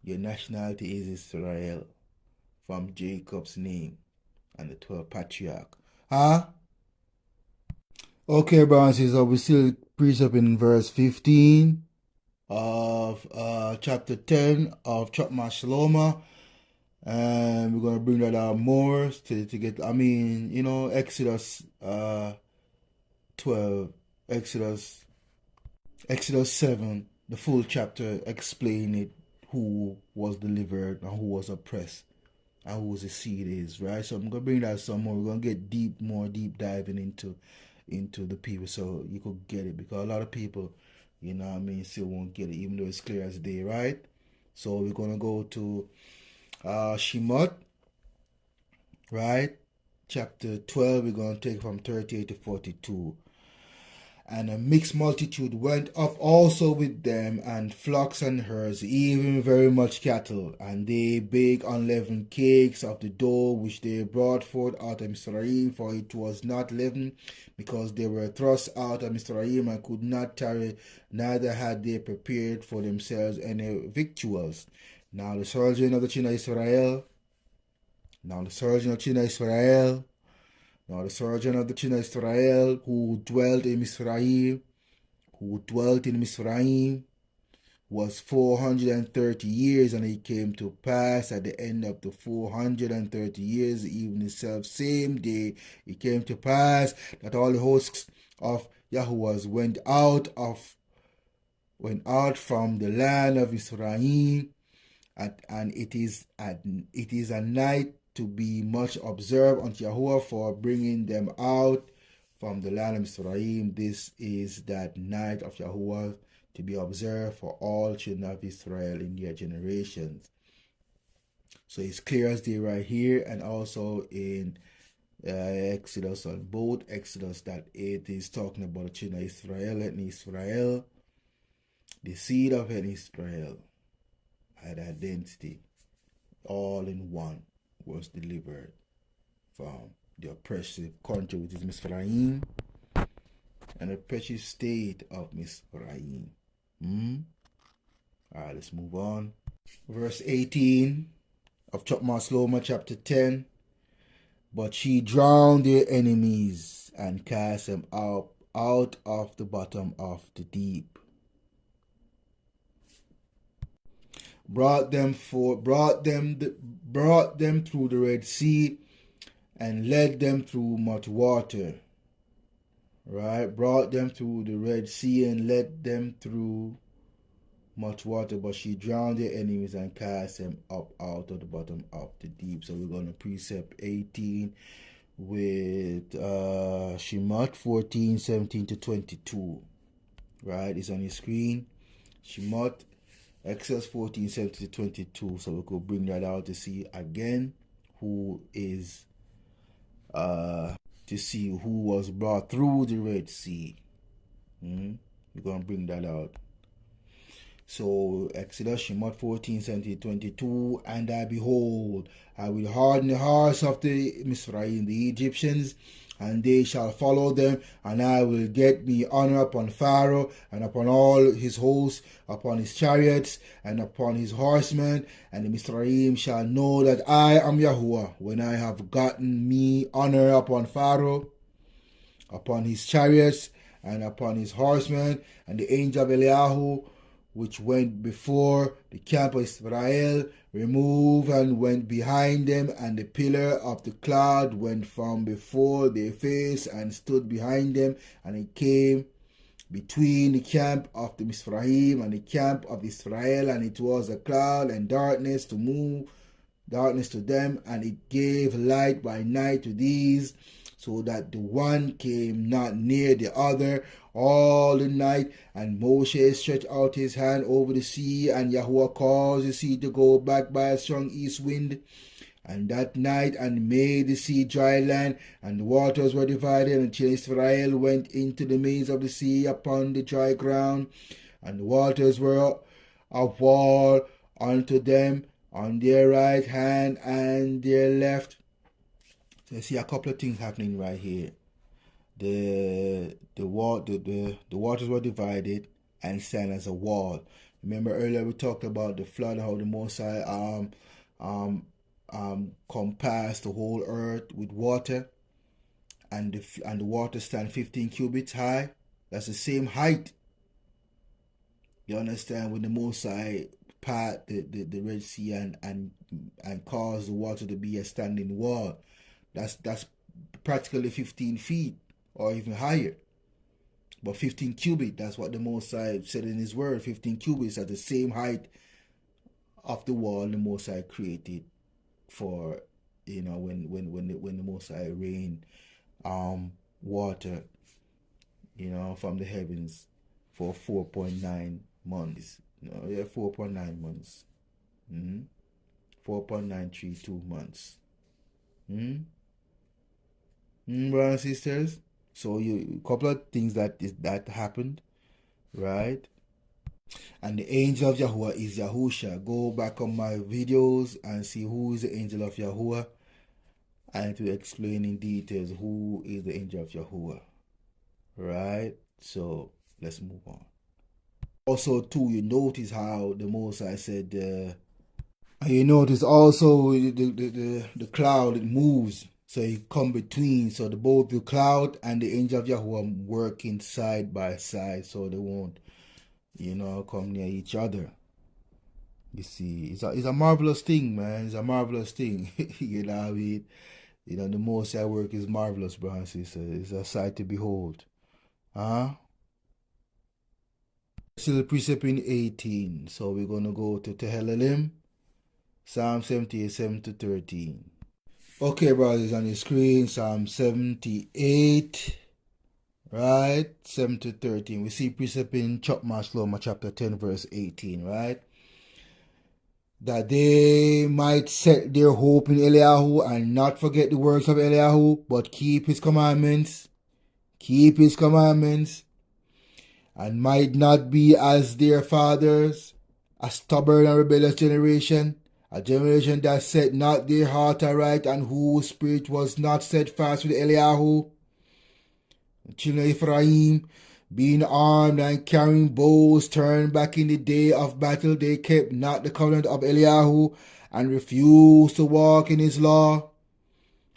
Your nationality is Israel, from Jacob's name and the 12 patriarch. Okay, brothers and sisters, we still precept in verse 15 of chapter 10 of Chokmah Shalomah. And we're going to bring that out more to get, Exodus 12, Exodus 7, the full chapter explain it, who was delivered and who was oppressed and who the seed is, right? So I'm going to bring that some more. We're going to get more deep diving into the people so you could get it, because a lot of people, still won't get it, even though it's clear as day, right? So we're going to go to Shemot, right? Chapter 12, we're going to take from 38 to 42. And a mixed multitude went up also with them, and flocks and herds, even very much cattle. And they baked unleavened cakes of the dough which they brought forth out of Mizraim, for it was not leavened, because they were thrust out of Mizraim and could not tarry, neither had they prepared for themselves any victuals. Now the children of the children of Israel, who dwelt in Mizraim, was 430 years, and it came to pass at the end of the 430 years, even the self same day, it came to pass that all the hosts of Yahuwah went out from the land of Mizraim, and it is a night to be much observed unto Yahuwah for bringing them out from the land of Mizraim. This is that night of Yahuwah to be observed for all children of Israel in their generations. So it's clear as day right here, and also in Exodus, on both Exodus, that it is talking about the children of Israel and Israel. The seed of Israel had identity, all in one, was delivered from the oppressive country which is Mizraim and the oppressive state of Mizraim. Alright, let's move on. Verse 18 of Chokmah Shalomah chapter 10. But she drowned their enemies and cast them out of the bottom of the deep. Brought them through the Red Sea and led them through much water. Right? Brought them through the Red Sea and led them through much water, but she drowned their enemies and cast them up out of the bottom of the deep. So we're going to Precept 18 with Shemot 14, 17 to 22. Right? It's on your screen. Shemot, Exodus 14, 17 to 22. So we could bring that out to see again who is to see who was brought through the Red Sea. We're going to bring that out. So Exodus, Shemot 14, 17, 22, and I behold, I will harden the hearts of the Mizraim, the Egyptians, and they shall follow them, and I will get me honor upon Pharaoh, and upon all his hosts, upon his chariots, and upon his horsemen, and the Mizraim shall know that I am Yahuwah, when I have gotten me honor upon Pharaoh, upon his chariots, and upon his horsemen. And the angel of Eliyahu, which went before the camp of Israel, removed and went behind them, and the pillar of the cloud went from before their face and stood behind them, and it came between the camp of the Mizraim and the camp of Israel, and it was a cloud and darkness to them, and it gave light by night to these, so that the one came not near the other all the night. And Moshe stretched out his hand over the sea, and Yahuwah caused the sea to go back by a strong east wind, and that night, and made the sea dry land, and the waters were divided, until Israel went into the midst of the sea upon the dry ground, and the waters were a wall unto them on their right hand and their left. So you see a couple of things happening right here. The waters were divided and stand as a wall. Remember earlier we talked about the flood, how the Most High compassed the whole earth with water, and the water stand 15 cubits high. That's the same height. You understand, when the Most High part the Red Sea and caused the water to be a standing wall. That's practically 15 feet or even higher. But 15 cubits, that's what the Most High said in his word. 15 cubits at the same height of the wall the Most High created for, when the Most High rained water, from the heavens for 4.9 months. 4.9 months. 4.932 months. Brothers and sisters. So a couple of things that happened, right? And the angel of Yahuwah is Yahusha. Go back on my videos and see who is the angel of Yahuwah, and to explain in details who is the angel of Yahuwah. Right? So let's move on. Also, too, you notice how the Most High said, and you notice also the cloud, it moves. So it come between, so both the cloud and the angel of Yahuwah working side by side, so they won't, come near each other. You see, it's a marvelous thing, man. It's a marvelous thing. You know what I mean? The Most High work is marvelous, brothers and sisters. It's a sight to behold. Still Precept in 18. So we're going to go to Tehillim, Psalm 78, 7 to 13. Okay, brothers, on your screen, Psalm 78, right? 7 to 13. We see Precept in Chokmah Shalomah chapter 10, verse 18, right? That they might set their hope in Eliyahu and not forget the works of Eliyahu, but keep his commandments. Keep his commandments. and might not be as their fathers, a stubborn and rebellious generation, a generation that set not their heart aright, and whose spirit was not set fast with Eliyahu. The children of Ephraim, being armed and carrying bows, turned back in the day of battle. They kept not the covenant of Eliyahu, and refused to walk in his law.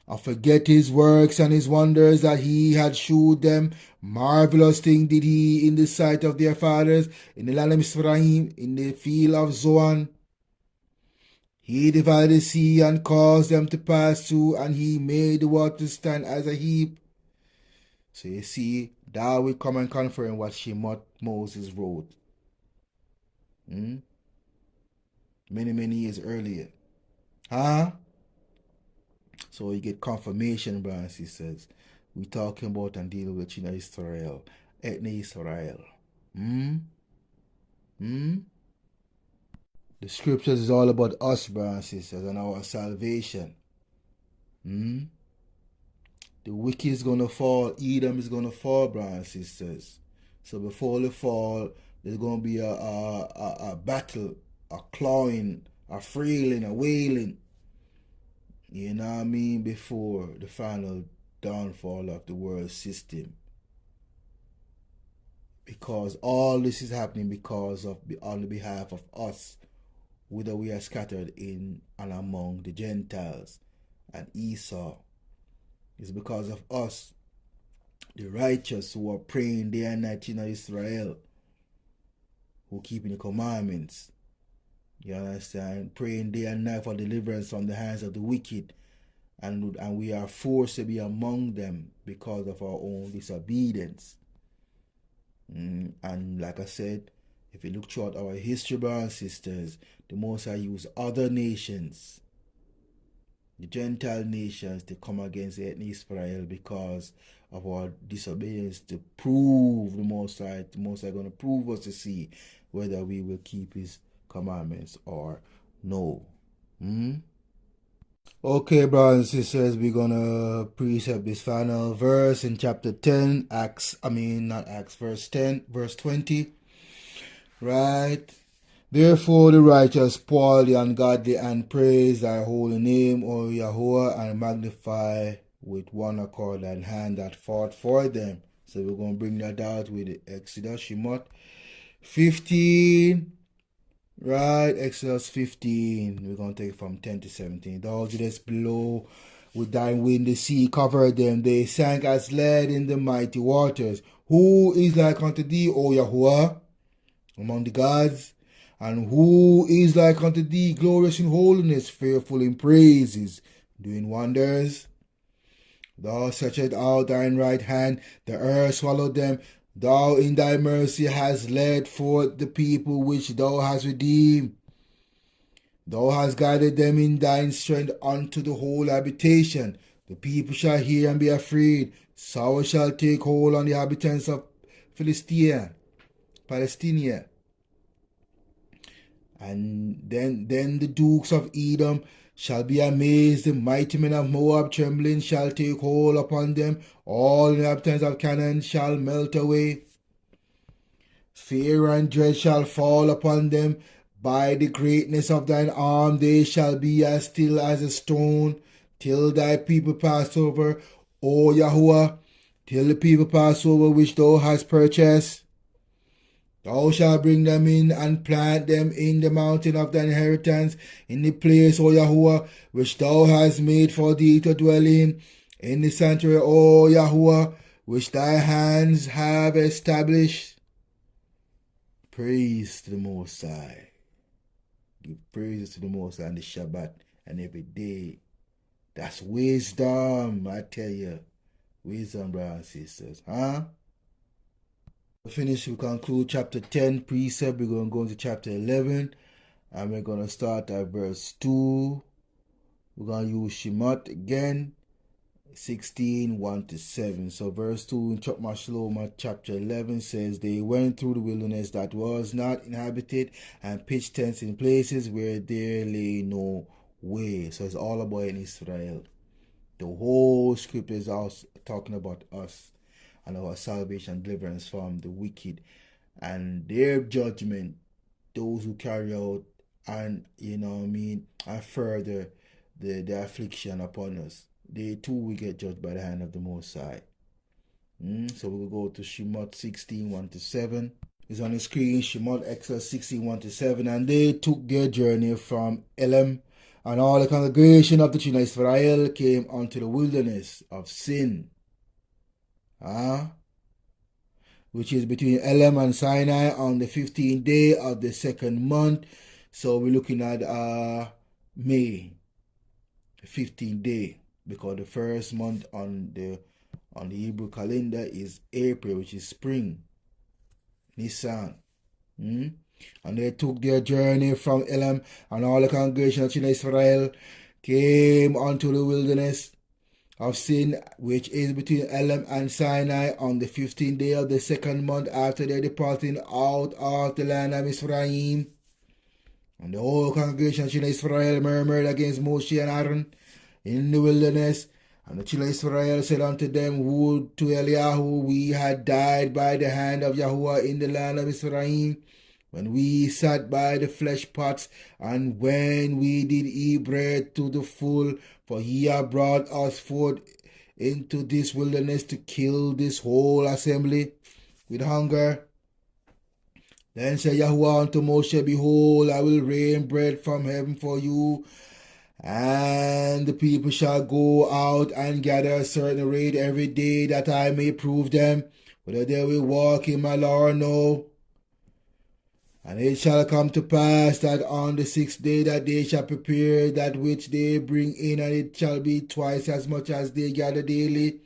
I forget his works and his wonders that he had shewed them. Marvelous thing did he in the sight of their fathers, in the land of Ephraim, in the field of Zoan. He divided the sea and caused them to pass through, and he made the water stand as a heap. So you see, that will come and confirm what Moses wrote. Many, many years earlier. So you get confirmation, brothers and sisters. We're talking about and dealing with Israel, ethnic Israel. The scriptures is all about us, brothers and sisters, and our salvation. The wicked is going to fall. Edom is going to fall, brothers and sisters. So before they fall, there's going to be a battle, a clawing, a frailing, a wailing. You know what I mean? Before the final downfall of the world system. Because all this is happening because of on the behalf of us, whether we are scattered in and among the Gentiles and Esau. It's because of us, the righteous who are praying day and night in Israel, who keeping the commandments. You understand? Praying day and night for deliverance from the hands of the wicked. And we are forced to be among them because of our own disobedience. And like I said, if you look throughout our history, brothers and sisters, the Most High used other nations, the Gentile nations, to come against Israel because of our disobedience, to prove the Most High. The Most High going to prove us to see whether we will keep his commandments or no. Okay, brothers and sisters, we're gonna precept this final verse in chapter 10, verse 10, verse 20. Right? Therefore the righteous spoil the ungodly, and praise thy holy name, O Yahuwah, and magnify with one accord thine hand that fought for them. So we're gonna bring that out with Exodus Shemot 15. Right, Exodus 15, we're going to take it from 10 to 17. Thou didst blow with thy wind, the sea covered them. They sank as lead in the mighty waters. Who is like unto thee, O Yahuwah, among the gods? And who is like unto thee, glorious in holiness, fearful in praises, doing wonders? Thou stretchest out thine right hand, the earth swallowed them. Thou in thy mercy hast led forth the people which thou hast redeemed. Thou hast guided them in thine strength unto the whole habitation. The people shall hear and be afraid. Sorrow shall take hold on the inhabitants of Palestine. And then the dukes of Edom shall be amazed. The mighty men of Moab trembling shall take hold upon them. All the inhabitants of Canaan shall melt away. Fear and dread shall fall upon them. By the greatness of thine arm they shall be as still as a stone, till thy people pass over, O Yahuwah, till the people pass over which thou hast purchased. Thou shalt bring them in and plant them in the mountain of thine inheritance, in the place, O Yahuwah, which thou hast made for thee to dwell in the sanctuary, O Yahuwah, which thy hands have established. Praise to the Most High. Give praises to the Most High on the Shabbat and every day. That's wisdom, I tell you. Wisdom, brothers and sisters. We conclude chapter 10, precept. We're going to go into chapter 11. And we're going to start at verse 2. We're going to use Shemot again. 16, 1 to 7. So verse 2 in Chokmah Shalomah chapter 11 says, they went through the wilderness that was not inhabited, and pitched tents in places where there lay no way. So it's all about in Israel. The whole scripture is also talking about us and our salvation, deliverance from the wicked and their judgment, those who carry out and and further the affliction upon us, they too will get judged by the hand of the Most High. So we will go to Shemot 16, 1-7. It's on the screen, Shemot Exodus 16, 1-7. And they took their journey from Elim, and all the congregation of the children of Israel came unto the wilderness of Sin, which is between Elim and Sinai, on the 15th day of the second month. So we're looking at May, the 15th day, because the first month on the Hebrew calendar is April, which is spring, Nisan. And they took their journey from Elim, and all the congregation of children of Israel came unto the wilderness of Sin, which is between Elim and Sinai, on the 15th day of the second month after their departing out of the land of Israel. And the whole congregation of children of Israel murmured against Moshe and Aaron in the wilderness. And the children of Israel said unto them, would to Eliyahu we had died by the hand of Yahuwah in the land of Israel, when we sat by the flesh pots, and when we did eat bread to the full, for he hath brought us forth into this wilderness to kill this whole assembly with hunger. Then said Yahuwah unto Moshe, behold, I will rain bread from heaven for you, and the people shall go out and gather a certain rate every day, that I may prove them whether they will walk in my law or no. And it shall come to pass that on the 6th day that they shall prepare that which they bring in, and it shall be twice as much as they gather daily.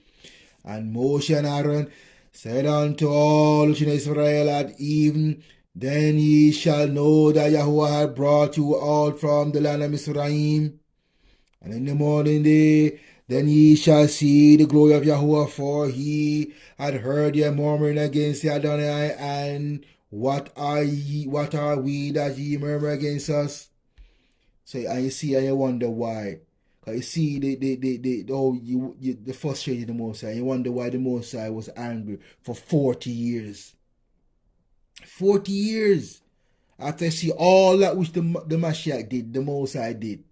And Moshe and Aaron said unto all the children of Israel at even, then ye shall know that Yahuwah hath brought you out from the land of Mizraim. And in the morning then ye shall see the glory of Yahuwah, for he had heard your murmuring against the Adonai. And what are we that ye murmur against us? So, and you see, and you wonder why. Because you see, the frustrated the Most High. You wonder why the Most High was angry for 40 years. 40 years. After you see all that which the Mashiach did, the Most High did.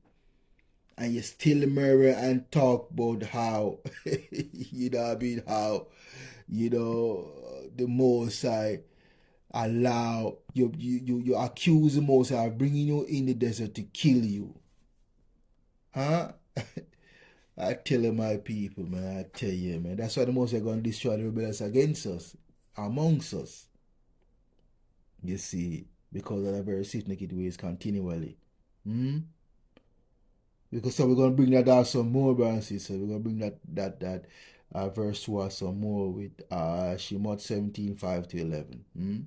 And you still murmur and talk about how, how, the Most High allow you accuse the Most High of bringing you in the desert to kill you. Huh? I tell you, my people, man, I tell you, man, that's why the Most High going to destroy the rebellious against us, amongst us. You see, because of the very stiff-necked ways continually. Because so we're going to bring that out some more, brothers and sisters. We're going to bring that verse to us some more with Shemot 17, 5-11.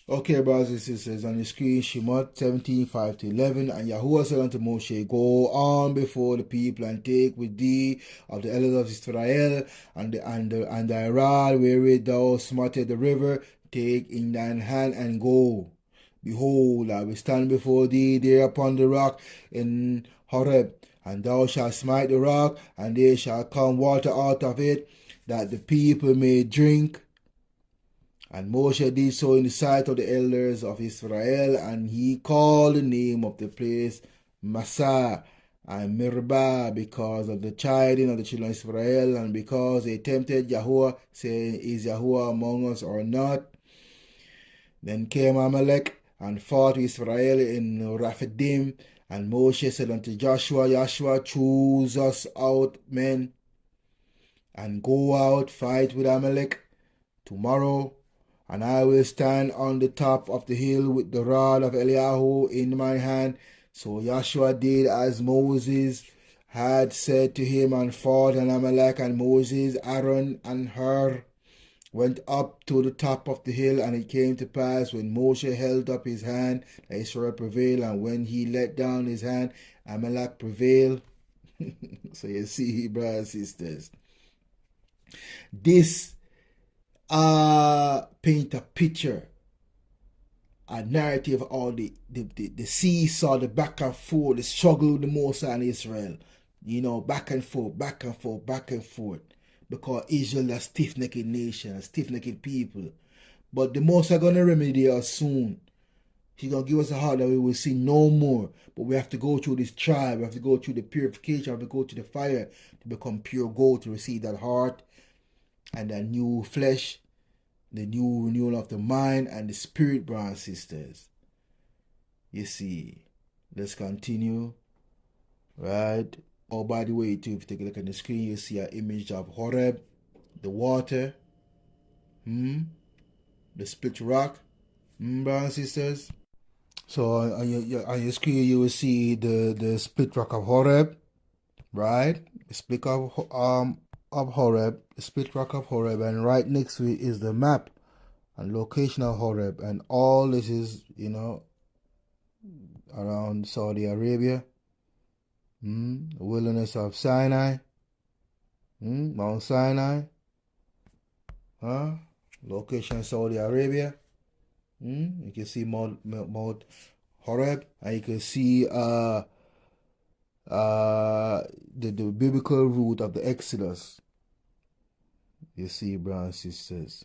Okay, brothers and sisters, on the screen, Shemot 17, 5-11. And Yahuwah said unto Moshe, go on before the people, and take with thee of the elders of Israel, and thy rod wherewith thou smarted the river, take in thine hand, and go. Behold, I will stand before thee there upon the rock in Horeb, and thou shalt smite the rock, and there shall come water out of it, that the people may drink. And Moshe did so in the sight of the elders of Israel, and he called the name of the place Massah and Meribah, because of the chiding of the children of Israel, and because they tempted Yahuwah, saying, is Yahuwah among us or not? Then came Amalek and fought with Israel in Rephidim. And Moshe said unto Joshua, choose us out men, and go out, fight with Amalek tomorrow. And I will stand on the top of the hill with the rod of Eliyahu in my hand. So Joshua did as Moses had said to him, and fought an Amalek. And Moses, Aaron, and Hur went up to the top of the hill. And it came to pass, when Moshe held up his hand, that Israel prevailed, and when he let down his hand, Amalek prevailed. So you see, brothers and sisters, this paint a picture, a narrative of the seesaw, the back and forth, the struggle with the Most High in Israel. Back and forth, because Israel is a stiff-necked nation, a stiff-necked people. But the Most High gonna remedy us soon. He's gonna give us a heart that we will sin no more. But we have to go through this trial. We have to go through the purification. We have to go through the fire to become pure gold, to receive that heart and that new flesh, the new renewal of the mind and the spirit, brothers and sisters. You see, let's continue. Right? Oh, by the way, too, if you take a look at the screen, you see an image of Horeb, the water, the split rock, brothers and sisters. So on your screen, you will see the split rock of Horeb, right? The split of Horeb, the split rock of Horeb, and right next to it is the map and location of Horeb, and all this is, around Saudi Arabia, the wilderness of Sinai, Mount Sinai, location of Saudi Arabia. You can see Mount Horeb, and you can see the biblical route of the Exodus. You see, brothers and sisters.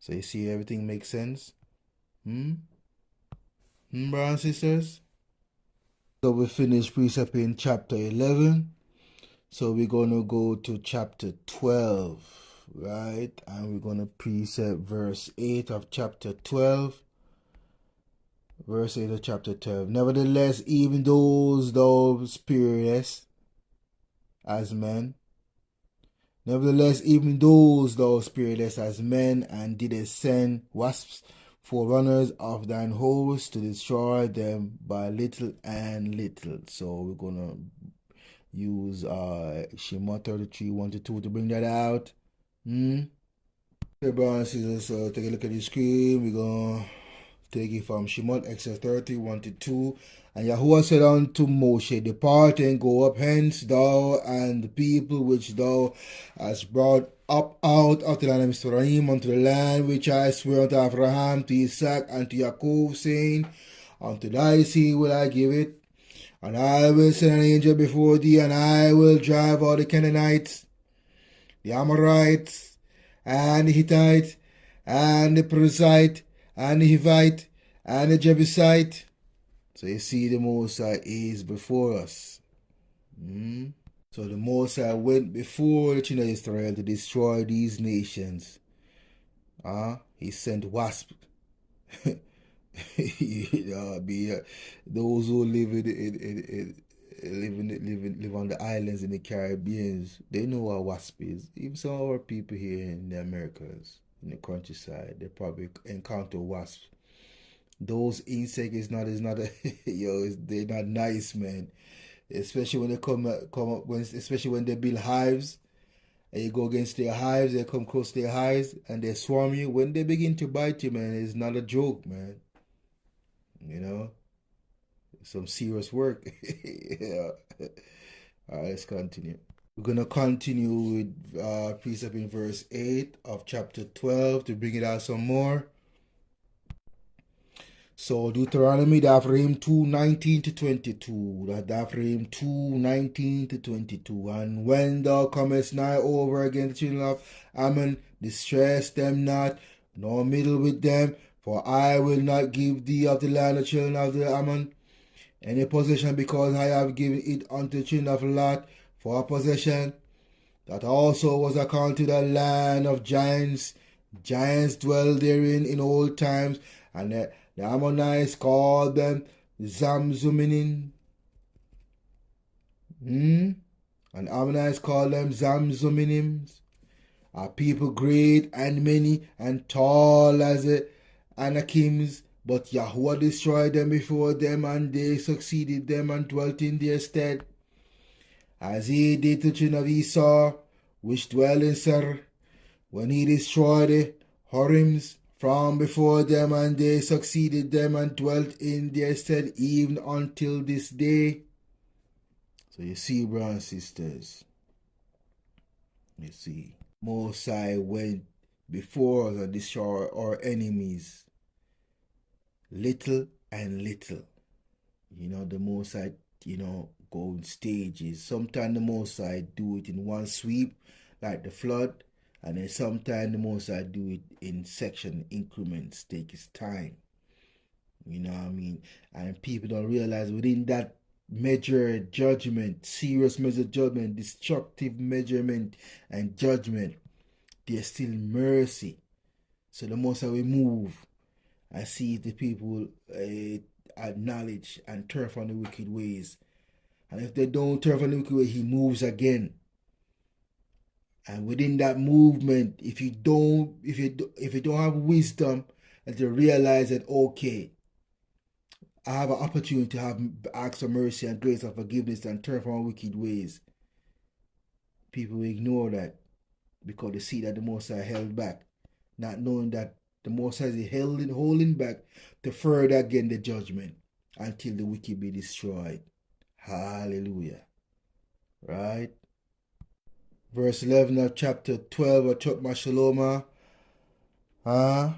So you see everything makes sense? Brothers and sisters? So we finished Precept in chapter 11. So we're going to go to chapter 12, right? And we're going to precept verse 8 of chapter 12. Verse 8 of chapter 12. Nevertheless, even those thou spiritest as men, nevertheless, even those thou spiritest as men, and didst send wasps, forerunners of thine host, to destroy them by little and little. So we're going to use Shema 33, 1-2 to bring that out. Okay, brothers and sisters, so take a look at the screen. We're going to take it from Shemot, Exodus 30, 1-2. And Yahuwah said unto Moshe, depart and go up hence, thou and the people which thou hast brought up out of the land of Mizraim unto the land which I swear unto Abraham, to Isaac, and to Jacob, saying, unto thy seed will I give it, and I will send an angel before thee, and I will drive out the Canaanites, the Amorites, and the Hittite, and the Perizzite, and the Hivite, and the Jebusite. So you see, the Most High is before us. So the Most High went before the children of Israel to destroy these nations. He sent wasps. Those who live on the islands in the Caribbean, they know what wasp is. Even some of our people here in the Americas, in the countryside, they probably encounter wasps. Those insects they're not nice, man. Especially when they come up especially when they build hives, and you go against their hives, they come close to their hives, and they swarm you. When they begin to bite you, man, it's not a joke, man. Some serious work. Yeah. All right, let's continue. We're going to continue with precept in verse 8 of chapter 12 to bring it out some more. So Deuteronomy, Ephraim 2:19-22. Ephraim 2:19-22. And when thou comest nigh over against the children of Ammon, distress them not, nor meddle with them, for I will not give thee of the land of the children of the Ammon any possession, because I have given it unto the children of Lot for a possession. That also was accounted a land of giants. Giants dwell therein in old times, and the Ammonites called them Zamzummim. And Ammonites called them Zamzummim. A people great and many and tall as the Anakims, but Yahuwah destroyed them before them, and they succeeded them and dwelt in their stead, as he did to the children of Esau, which dwell in Seir, when he destroyed the Horims from before them, and they succeeded them and dwelt in their stead even until this day. So you see, brothers and sisters, you see, Most High went before us and destroyed our enemies, little and little. The Most High, go in stages. Sometimes the Most High do it in one sweep, like the flood, And then sometimes the Most High do it in section increments, take his time. You know what I mean? And people don't realize within that measured judgment, serious measured judgment, destructive measurement and judgment, there's still mercy. So the Most High will move and see if the people acknowledge and turn from the wicked ways. And if they don't turn from the wicked ways, he moves again. And within that movement, if you don't have wisdom and to realize that, okay, I have an opportunity to have acts of mercy and grace and forgiveness and turn from wicked ways, people will ignore that because they see that the Most High held back, not knowing that the Most High is holding back to further again the judgment until the wicked be destroyed. Hallelujah. Right? Verse 11 of chapter 12 of Chokmah Shalomah.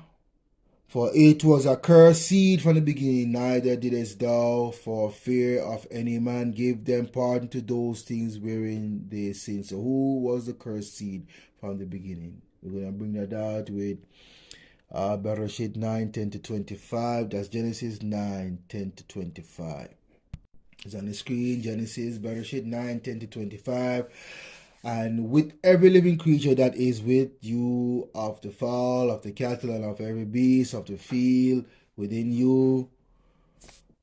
For it was a cursed seed from the beginning, neither didst thou, for fear of any man, give them pardon to those things wherein they sin. So who was the cursed seed from the beginning? We're going to bring that out with Bereshit 9:10-25. That's Genesis 9:10-25. It's on the screen. Genesis, Bereshit 9:10-25. And with every living creature that is with you, of the fowl, of the cattle, and of every beast of the field within you,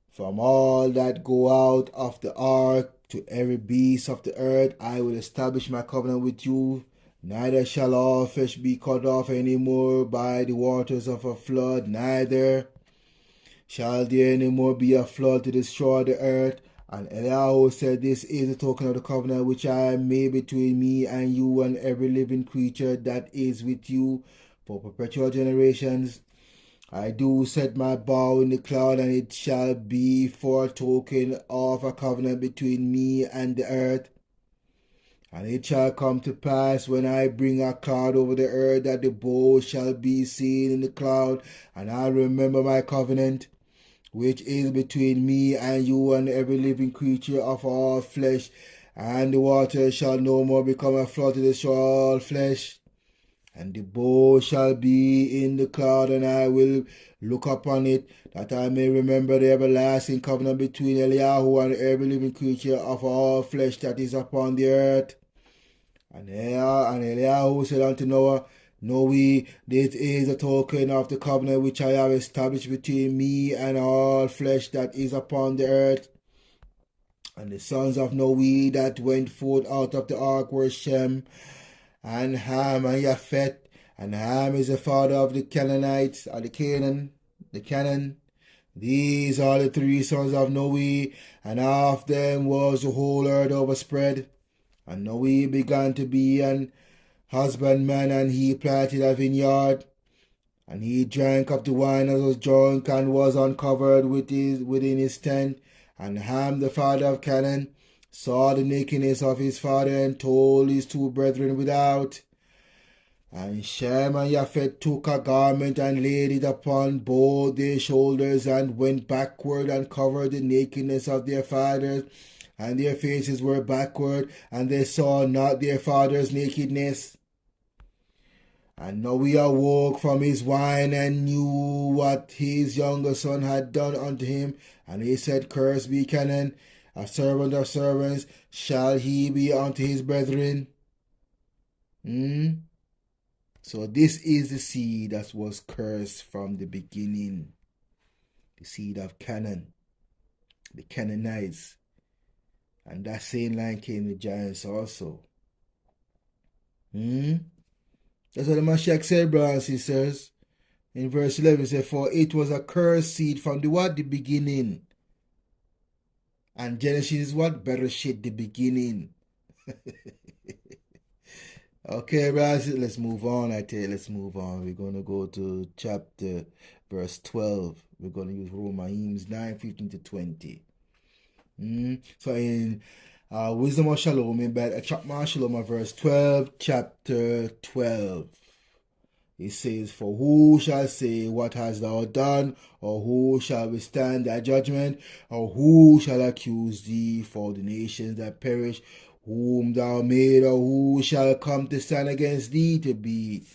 from all that go out of the ark to every beast of the earth, I will establish my covenant with you. Neither shall all fish be cut off any more by the waters of a flood, neither shall there any more be a flood to destroy the earth. And Eliyahu said, this is the token of the covenant which I made between me and you and every living creature that is with you for perpetual generations. I do set my bow in the cloud, and it shall be for a token of a covenant between me and the earth. And it shall come to pass when I bring a cloud over the earth that the bow shall be seen in the cloud, and I remember my covenant, which is between me and you and every living creature of all flesh, and the water shall no more become a flood to destroy all flesh. And the bow shall be in the cloud, and I will look upon it, that I may remember the everlasting covenant between Eliyahu and every living creature of all flesh that is upon the earth. And Eliyahu said unto Noah, know ye, this is a token of the covenant which I have established between me and all flesh that is upon the earth. And the sons of Noah that went forth out of the ark were Shem, and Ham, and Japheth. And Ham is the father of the Canaanites, or the Canaan. These are the three sons of Noah, and of them was the whole earth overspread. And Noah began to be an husbandman, and he planted a vineyard, and he drank of the wine and was drunk, and was uncovered within his tent. And Ham, the father of Canaan, saw the nakedness of his father, and told his two brethren without. And Shem and Japheth took a garment and laid it upon both their shoulders, and went backward and covered the nakedness of their fathers, and their faces were backward, and they saw not their father's nakedness. And Noah awoke from his wine, and knew what his younger son had done unto him. And he said, cursed be Canaan, a servant of servants shall he be unto his brethren. So this is the seed that was cursed from the beginning. The seed of Canaan, the Canaanites. And that same line came with giants also. That's what the Mashiach said, brothers and sisters. In verse 11, it said, for it was a cursed seed from the what? The beginning. And Genesis is what? Bereshit, the beginning. Okay, brothers, let's move on. I tell you, let's move on. We're going to go to chapter, verse 12. We're going to use Romans 9:15-20. So in Wisdom of Shalomah, Chokmah Shalomah, verse 12, chapter 12. It says, for who shall say, what hast thou done? Or who shall withstand thy judgment? Or who shall accuse thee? For the nations that perish whom thou made, or who shall come to stand against thee to be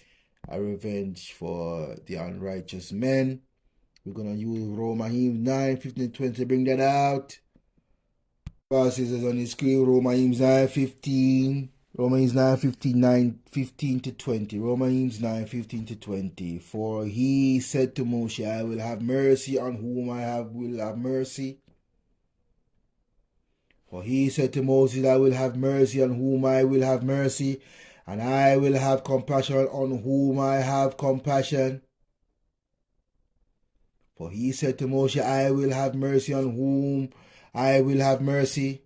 a revenge for the unrighteous men. We're going to use Romans 9:15-20 to bring that out. Verses is on the screen, Romans 9:15. Romans 9:15-20. Romans 9:15-20. For he said to Moshe, I will have mercy on whom will have mercy. For he said to Moses, I will have mercy on whom I will have mercy, and I will have compassion on whom I have compassion. For he said to Moshe, I will have mercy on whom I will have mercy,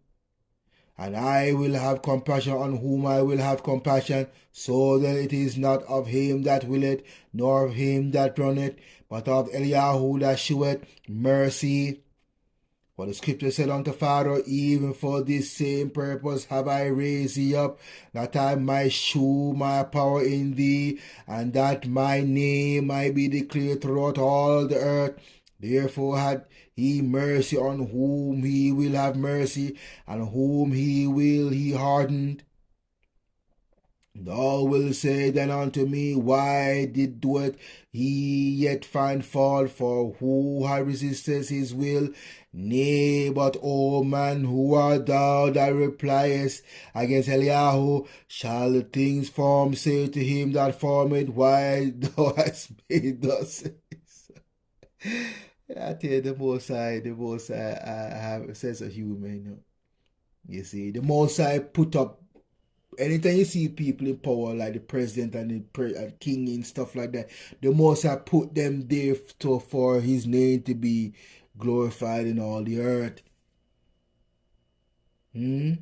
and I will have compassion on whom I will have compassion. So then it is not of him that willeth, nor of him that runneth, but of Eliyahu that sheweth mercy. For the scripture said unto Pharaoh, even for this same purpose have I raised thee up, that I might shew my power in thee, and that my name might be declared throughout all the earth. Therefore had he mercy on whom he will have mercy, and whom he will he hardened. Thou wilt say then unto me, why doeth he yet find fault? For who hath resisted his will? Nay, but, O man, who art thou that repliest against Eliyahu? Shall the things formed say to him that formed, why thou hast made thus? I tell you, the Most High, I have a sense of humor, you know. You see, the Most High put up, anytime you see people in power like the president and the king and stuff like that, the Most High put them there for his name to be glorified in all the earth. He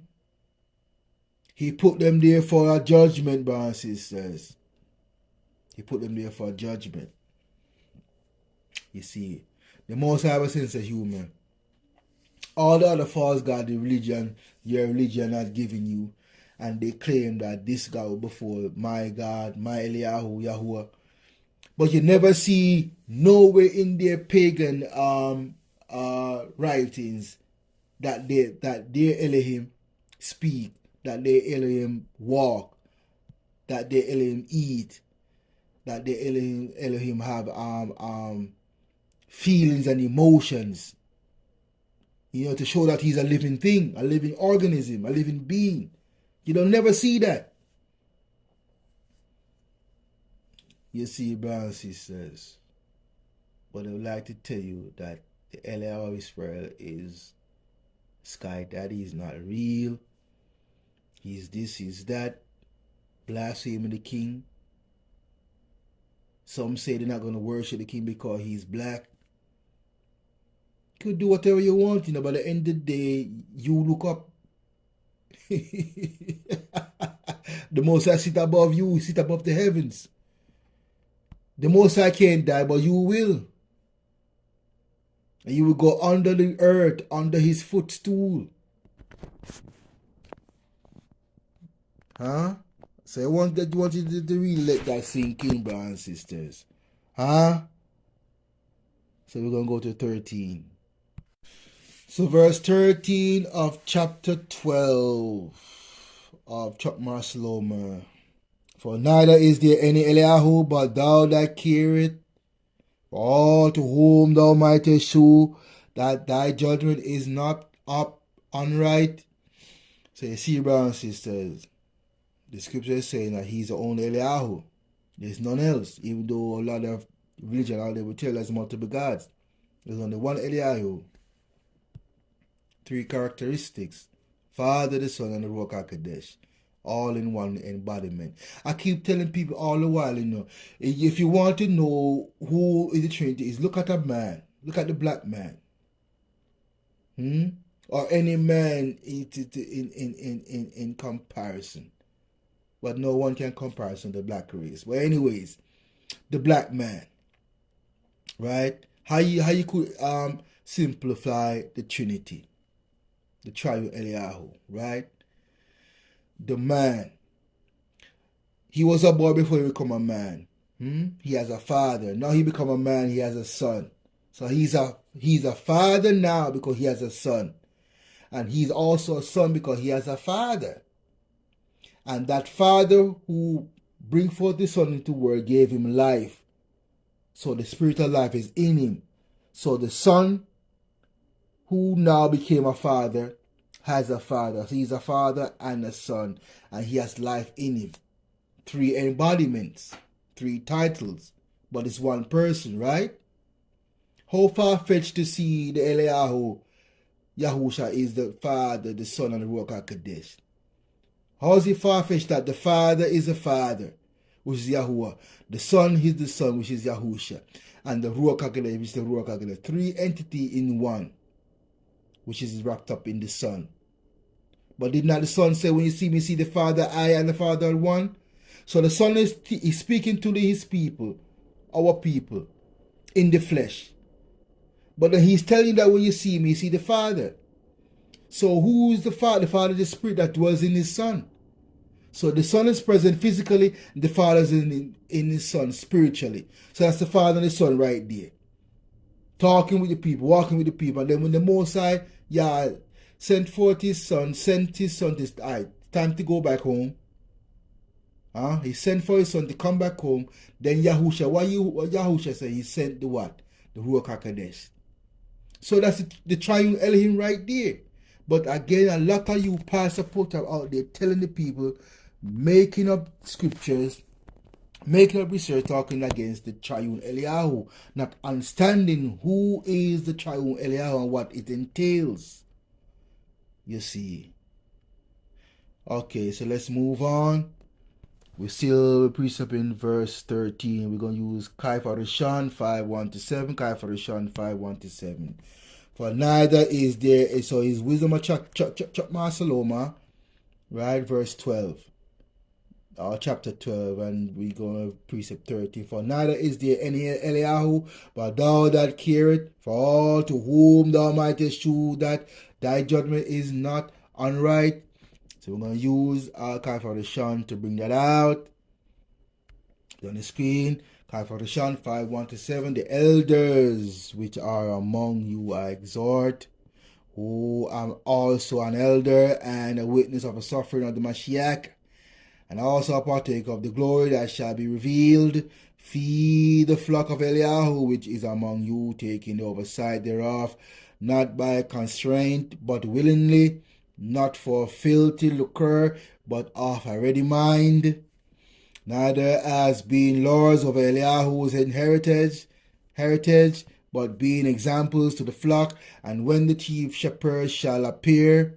put them there for a judgment, brothers and sisters. He put them there for a judgment. You see, the Most High have a sense of humor. All the other false gods, your religion has given you, and they claim that this God before my God, my Eliyahu, Yahuwah. But you never see nowhere in their pagan writings that their Elohim speak, that their Elohim walk, that their Elohim eat, that their Elohim have feelings and emotions. You know, to show that he's a living thing, a living organism, a living being. You don't never see that. You see, brothers and sisters, but I would like to tell you that the Eliyahu of Israel is Sky Daddy. Is not real. He's this, he's that. Blaspheming the king. Some say they're not going to worship the king because he's black. You could do whatever you want, you know, but at the end of the day, you look up. The Most High sit above you, sit above the heavens. The Most High can't die, but you will. And you will go under the earth, under his footstool. Huh? So I want you to really let that sink in, brothers and sisters. Huh? So we're going to go to 13. So verse 13 of chapter 12 of Chokmah Shalomah. For neither is there any Eliyahu but thou that careth, for all to whom thou mightest shew that thy judgment is not up unright. So you see, brothers and sisters, the scripture is saying that he's the only Eliyahu. There's none else, even though a lot of religion out there will tell us multiple gods. There's only one Eliyahu. 3 characteristics: Father, the Son, and the Ruach HaKodesh, all in one embodiment. I keep telling people all the while, you know, if you want to know who is the Trinity is, look at a man. Look at the black man. Or any man in comparison. But no one can comparison the black race. But anyways, the black man, right? How you could simplify the Trinity, the triune Eliyahu, right? The man, he was a boy before he become a man. He has a father. Now he become a man. He has a son. So he's a father now because he has a son, and he's also a son because he has a father. And that Father who bring forth the Son into the world gave him life. So the spirit of life is in him. So the Son, who now became a father, has a father. So he's a father and a son, and he has life in him. 3 embodiments, 3 titles, but it's one person, right? How far-fetched to see the Eliyahu, Yahusha is the Father, the Son, and the Ruach HaKodesh. How is it far-fetched that the Father is the Father, which is Yahuwah, the Son is the Son, which is Yahusha, and the Ruach HaKodesh, which is the Ruach HaKodesh. 3 entities in one, which is wrapped up in the Son. But did not the Son say, when you see me, see the Father, I and the Father are one? So the Son is speaking to his people, our people, in the flesh. But then he's telling that when you see me, see the Father. So who is the Father? The Father is the Spirit that dwells in his Son. So the Son is present physically, the Father is in his Son spiritually. So that's the Father and the Son right there. Talking with the people, walking with the people. And then when the Most High, sent forth his Son, time to go back home. He sent for his Son to come back home. Then Yahusha, what Yahusha said? He sent the what? The Ruach HaKodesh. So that's the triune Elohim right there. But again, a lot of you pastor are out there telling the people, making up scriptures, making up research, talking against the triune Eliyahu, not understanding who is the triune Eliyahu and what it entails. You see. Okay, so let's move on. We're still precept in verse 13. We're going to use Kai Farishan 5:1-7. Kai Farishan 5:1-7. For neither is there, so his wisdom of Chokmah Shalomah, right? Verse 12. Chapter 12, and we go to precept 13. For neither is there any Eliyahu, but thou that careth for all to whom thou mightest shew that thy judgment is not unright. So we're going to use Kai Farishan to bring that out. On the screen, Kai Farishan 5:1-7. The elders which are among you I exhort, who am also an elder and a witness of the suffering of the Mashiach, and also a partaker of the glory that shall be revealed. Feed the flock of Eliyahu which is among you, taking the oversight thereof, not by constraint, but willingly, not for filthy lucre, but of a ready mind, neither as being lords of Eliyahu's heritage, but being examples to the flock. And when the chief shepherd shall appear,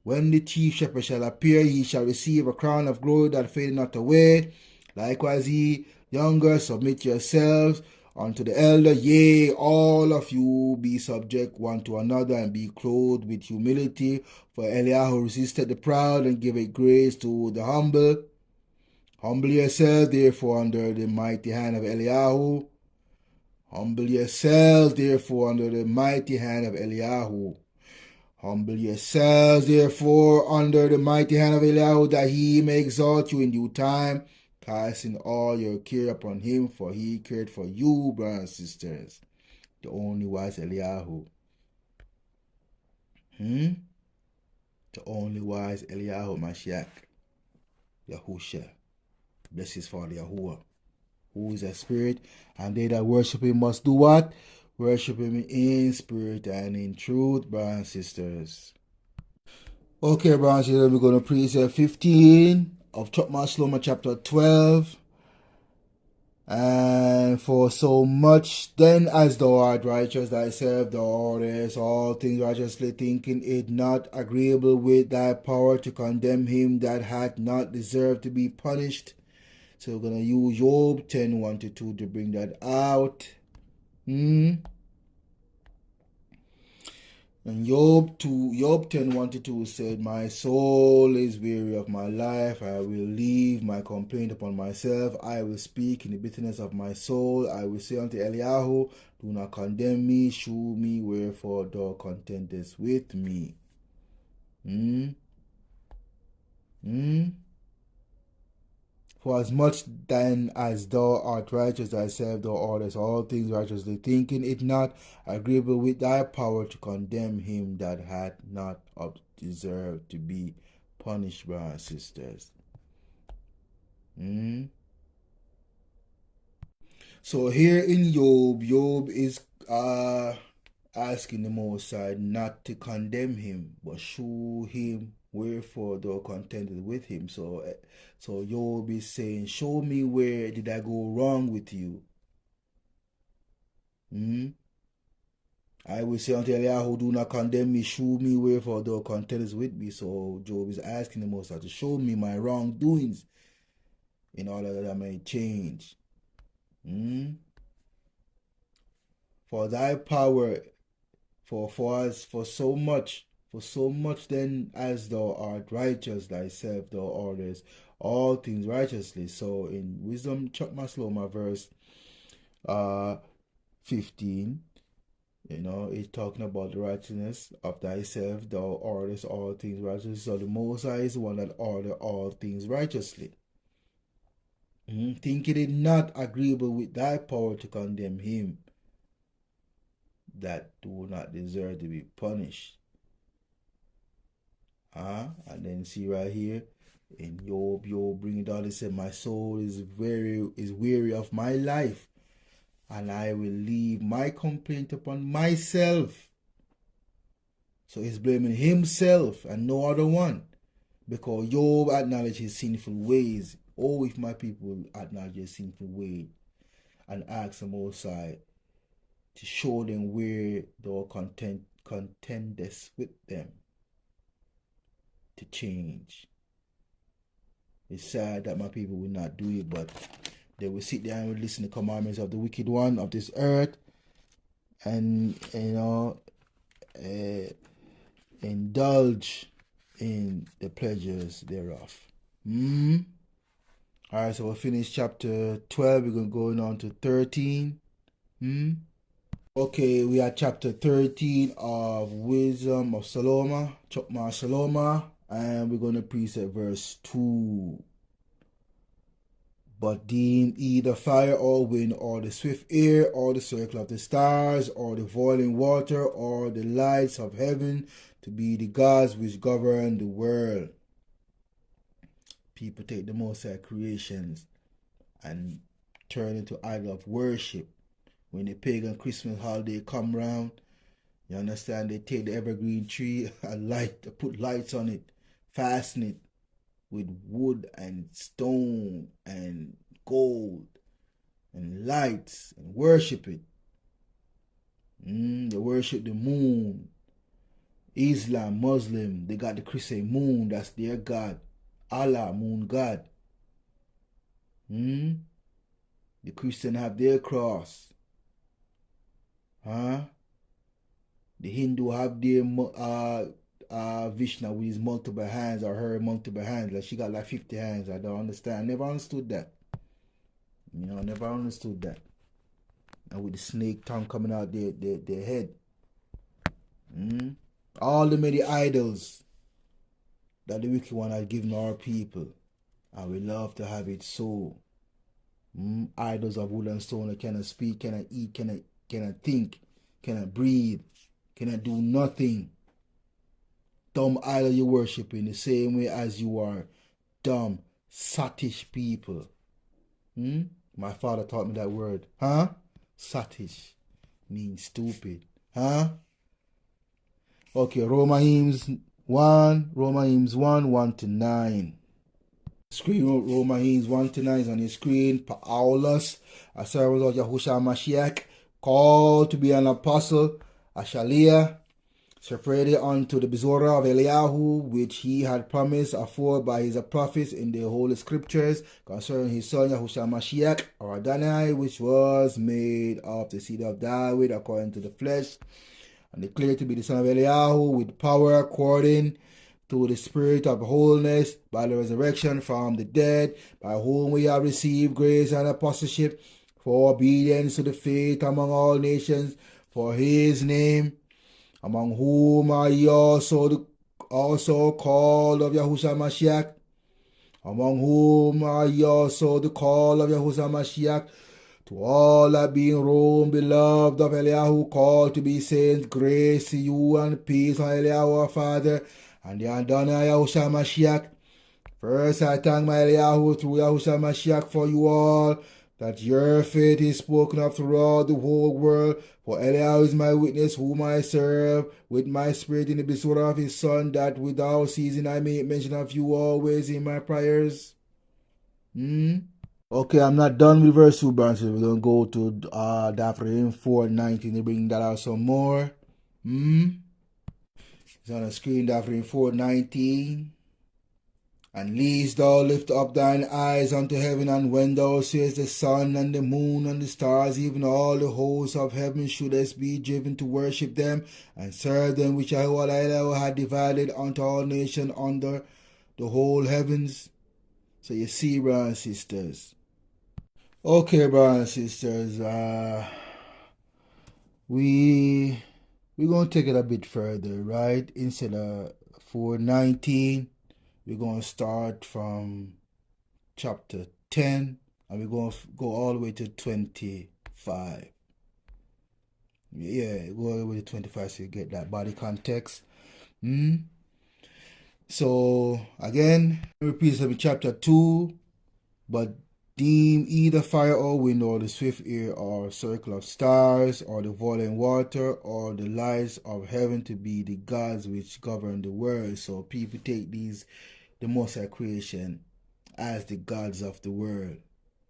he shall receive a crown of glory that fadeth not away. Likewise ye younger, submit yourselves unto the elder. Yea, all of you be subject one to another, and be clothed with humility. For Eliyahu resisted the proud, and giveth grace to the humble. Humble yourselves, therefore, under the mighty hand of Eliyahu. Humble yourselves, therefore, under the mighty hand of Eliyahu. Humble yourselves, therefore, under the mighty hand of Eliyahu, that he may exalt you in due time, casting all your care upon him, for he cared for you, brothers and sisters. The only wise Eliyahu. The only wise Eliyahu, Mashiach, Yahusha. Bless his Father Yahuwah, who is a spirit, and they that worship him must do what? Worship him in spirit and in truth, brothers and sisters. Okay, brothers and sisters, we're going to precept 15 of Chokmah Shalomah chapter 12. And for so much then as thou art righteous thyself, thou orderest all things righteously, thinking it not agreeable with thy power to condemn him that hath not deserved to be punished. So we're going to use Job 10:1-2 to bring that out. And Job 10:1-2 said, My soul is weary of my life. I will leave my complaint upon myself. I will speak in the bitterness of my soul. I will say unto Eliyahu, do not condemn me. Shew me wherefore thou contendest with me. For as much then as thou art righteous thyself, thou orderest all things righteously, thinking it not agreeable with thy power to condemn him that hath not deserved to be punished, brothers and sisters. So here in Job is asking the Most High not to condemn him, but show him wherefore thou contented with him. So Job is saying, show me where did I go wrong with you. I will say unto Eliyahu, do not condemn me, show me wherefore thou contendest with me. So Job is asking the Most High to show me my wrongdoings in order that I may change. For thy power, for so much then as thou art righteous thyself, thou orderest all things righteously. So in Wisdom Chokmah Shalomah verse 15, it's talking about the righteousness of thyself, thou orderest all things righteously. So the Most High is the one that order all things righteously. Think it not agreeable with thy power to condemn him that do not deserve to be punished. And then see right here in Job bring it out. He said, my soul is weary of my life, and I will leave my complaint upon myself. So he's blaming himself and no other one, because Job acknowledged his sinful ways. Oh, if my people acknowledge their sinful way and ask the Most High to show them where thou contendest with them to change. It's sad that my people will not do it, but they will sit there and will listen to the commandments of the wicked one of this earth and indulge in the pleasures thereof. Alright, so we'll finish chapter 12. We're going to go on to 13. Okay, we are chapter 13 of Wisdom of Shalomah, Chokmah Shalomah, and we're going to precept verse 2. But deem either fire or wind, or the swift air, or the circle of the stars, or the boiling water, or the lights of heaven to be the gods which govern the world. People take the Most High creations and turn into idol of worship. When the pagan Christmas holiday come round, you understand, they take the evergreen tree and put lights on it, fasten it with wood and stone and gold and lights and worship it. They worship the moon. Islam, Muslim, they got the Christian moon, that's their God. Allah, moon God. The Christian have their cross. The Hindu have their Vishnu with his multiple hands, or her multiple hands. Like she got like 50 hands. I don't understand. Never understood that. Never understood that. And with the snake tongue coming out their head. All the many idols that the wicked one has given our people, and we love to have it so. Idols of wood and stone that cannot speak, cannot eat, cannot think, cannot breathe, cannot do nothing. Dumb idol you worship in the same way as you are dumb, sottish people. My father taught me that word. Sottish means stupid. Okay, Romans 1, 1-9. Screen Romans 1-9 is on your screen. Paulus, a servant of Yahushua Mashiach, called to be an apostle, a Shaliah, separated unto the Bezorah of Eliyahu, which he had promised afore by his prophets in the Holy Scriptures, concerning his son Yahushua Mashiach, or Adonai, which was made of the seed of David according to the flesh, and declared to be the son of Eliyahu with power according to the spirit of holiness by the resurrection from the dead, by whom we have received grace and apostleship for obedience to the faith among all nations, for his name, among whom are ye also called of Yahushua Mashiach, among whom are ye also the call of Yahushua Mashiach, to all that be in Rome, beloved of Eliyahu, called to be saints, grace to you and peace from Eliyahu our Father, and the Adonai Yahushua Mashiach. First, I thank my Eliyahu through Yahushua Mashiach for you all, that your faith is spoken of throughout the whole world. For Eliyahu is my witness, whom I serve with my spirit in the disorder of his Son, that without ceasing I make mention of you always in my prayers. Okay, I'm not done with verse 2 branches. We're going to go to Daphrahim 4:19 to bring that out some more. It's on the screen, Daphrahim 4:19. And lest thou lift up thine eyes unto heaven, and when thou seest the sun and the moon and the stars, even all the hosts of heaven, shouldest be driven to worship them and serve them, which Yahuwah had divided unto all nations under the whole heavens. So you see, brothers and sisters. Okay, brothers and sisters, we're going to take it a bit further, right? Instead of 4:19, we're going to start from chapter 10, and we're going to go all the way to 25. Yeah, go all the way to 25 so you get that body context. So, again, repeat of chapter 2, but deem either fire or wind, or the swift air, or circle of stars, or the boiling water, or the lights of heaven to be the gods which govern the world. So people take these, the Most High creation, as the gods of the world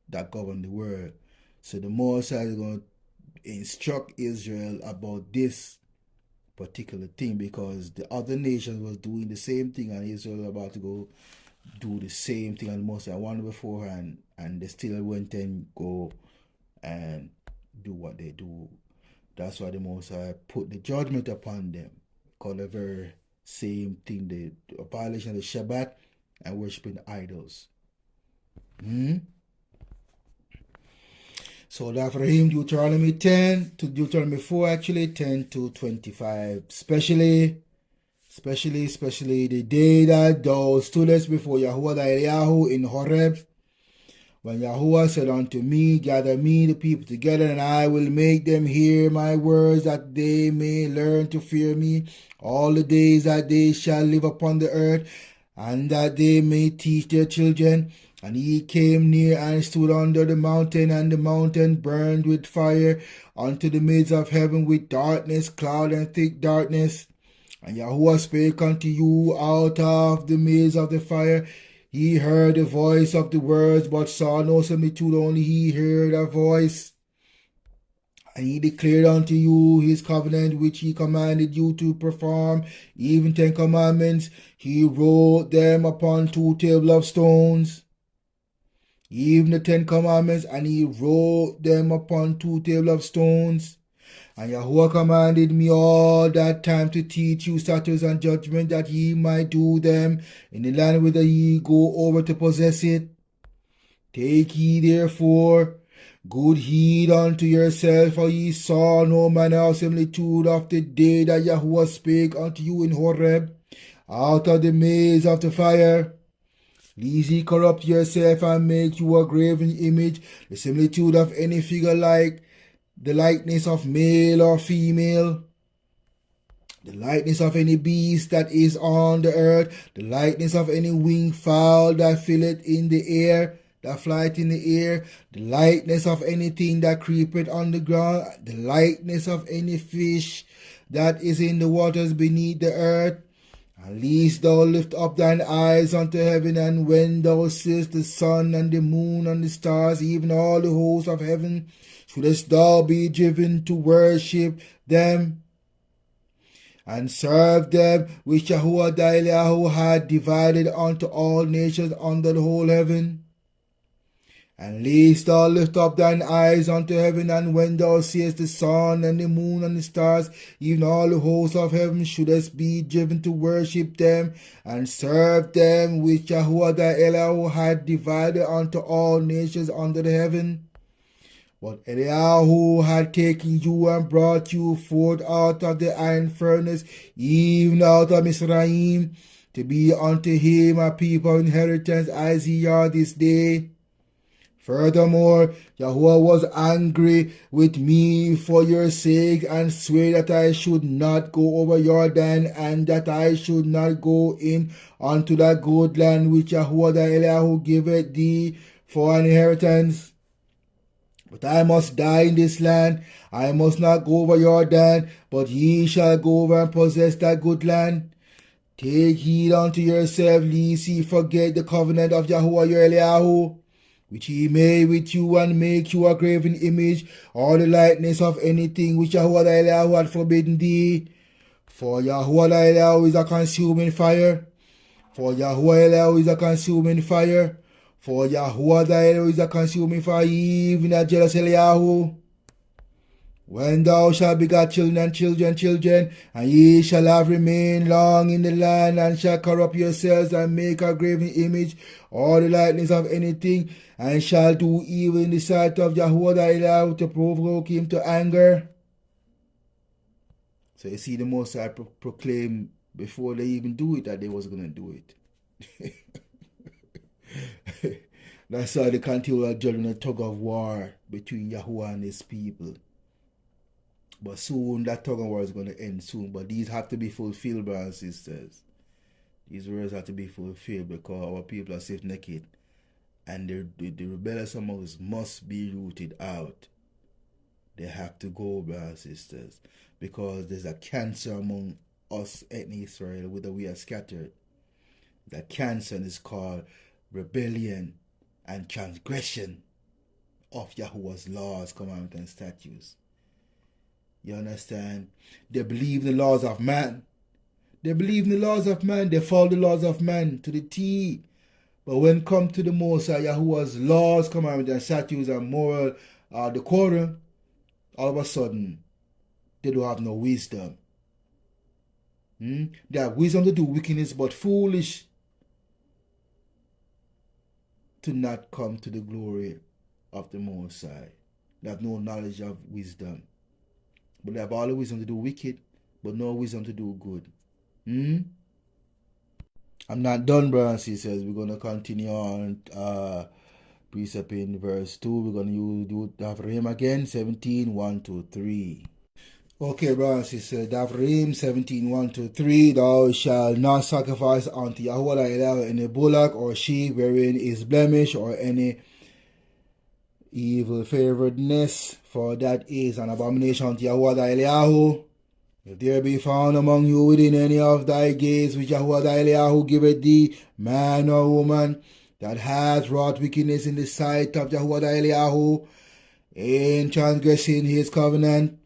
that govern the world. So the Most High is going to instruct Israel about this particular thing, because the other nations was doing the same thing, and Israel was about to go do the same thing and most I wanted beforehand, and they still went and go and do what they do. That's why the Most High put the judgment upon them, called the very same thing, the violation of the Shabbat and worshiping idols. So that for him, Deuteronomy 10 to Deuteronomy 4, actually 10 to 25, especially the day that thou stoodest before Yahuwah thy Eliyahu in Horeb, when Yahuwah said unto me, gather me the people together, and I will make them hear my words, that they may learn to fear me all the days that they shall live upon the earth, and that they may teach their children. And he came near and stood under the mountain, and the mountain burned with fire unto the midst of heaven, with darkness, cloud, and thick darkness. And Yahuwah spake unto you out of the midst of the fire. He heard the voice of the words, but saw no similitude, only he heard a voice. And he declared unto you his covenant, which he commanded you to perform, even 10 commandments. He wrote them upon 2 tables of stones, even the 10 commandments, and he wrote them upon 2 tables of stones. And Yahuwah commanded me all that time to teach you statutes and judgment, that ye might do them in the land whither ye go over to possess it. Take ye therefore good heed unto yourself, for ye saw no manner of similitude of the day that Yahuwah spake unto you in Horeb, out of the midst of the fire. Lest ye corrupt yourself and make you a graven image, the similitude of any figure like the likeness of male or female, the likeness of any beast that is on the earth, the likeness of any winged fowl that filleth in the air, that flieth in the air, the likeness of anything that creepeth on the ground, the likeness of any fish that is in the waters beneath the earth. And lest thou lift up thine eyes unto heaven, and when thou seest the sun and the moon and the stars, even all the hosts of heaven, shouldest thou be driven to worship them and serve them, which Yahuwah thy Eliyahu had divided unto all nations under the whole heaven. And lest thou lift up thine eyes unto heaven, and when thou seest the sun and the moon and the stars, even all the hosts of heaven, shouldest be driven to worship them and serve them, which Yahuwah thy Eliyahu had divided unto all nations under the heaven. But Eliyahu had taken you and brought you forth out of the iron furnace, even out of Mizraim, to be unto him a people of inheritance, as ye are this day. Furthermore, Yahuwah was angry with me for your sake and swore that I should not go over Jordan and that I should not go in unto that good land which Yahuwah thy Eliyahu giveth thee for an inheritance. But I must die in this land. I must not go over Jordan, but ye shall go over and possess that good land. Take heed unto yourself, lest ye forget the covenant of Yahuwah your Eliyahu, which he made with you, and make you a graven image, or the likeness of anything which Yahuwah thy Eliyahu had forbidden thee. For Yahuwah thy Eliyahu is a consuming fire. For Yahuwah Eliyahu is a consuming fire. For Yahuwah thy Eliyahu is a consuming fire, even a jealous Eliyahu. When thou shalt beget children and children, and ye shall have remained long in the land, and shall corrupt yourselves, and make a graven image, or the likeness of anything, and shall do evil in the sight of Yahuwah thy Eliyahu, to provoke him to anger. So you see, the Most High proclaim before they even do it that they was going to do it. That's how they continue judging a tug of war between Yahuwah and his people. But soon that tug of war is going to end soon. But these have to be fulfilled, brothers and sisters. These words have to be fulfilled because our people are stiff-necked. And the rebellious among us must be rooted out. They have to go, brothers and sisters. Because there's a cancer among us in Israel, whether we are scattered. That cancer is called rebellion and transgression of Yahuwah's laws, commandments, and statutes. You understand? They believe the laws of man. They believe in the laws of man. They follow the laws of man to the T. But when come to the Most High, Yahuwah's laws, commandments, and statutes, and moral decorum, all of a sudden, they don't have no wisdom. They have wisdom to do wickedness, but foolish to not come to the glory of the Most High. They have no knowledge of wisdom. But they have all the wisdom to do wicked, but no wisdom to do good. I'm not done, brothers and sisters. We're going to continue on Precept in verse 2. We're going to do Davrim again, 17, 1 to 3. Okay, brothers and sisters, Davrim 17, 1 to 3. Thou shalt not sacrifice unto Yahuwah thy Eliyahu any bullock or sheep wherein is blemish, or any evil favoredness, for that is an abomination unto Yahuwah thy Eliyahu. If there be found among you within any of thy gates which Yahuwah thy Eliyahu giveth thee, man or woman, that hath wrought wickedness in the sight of Yahuwah thy Eliyahu, in transgressing his covenant,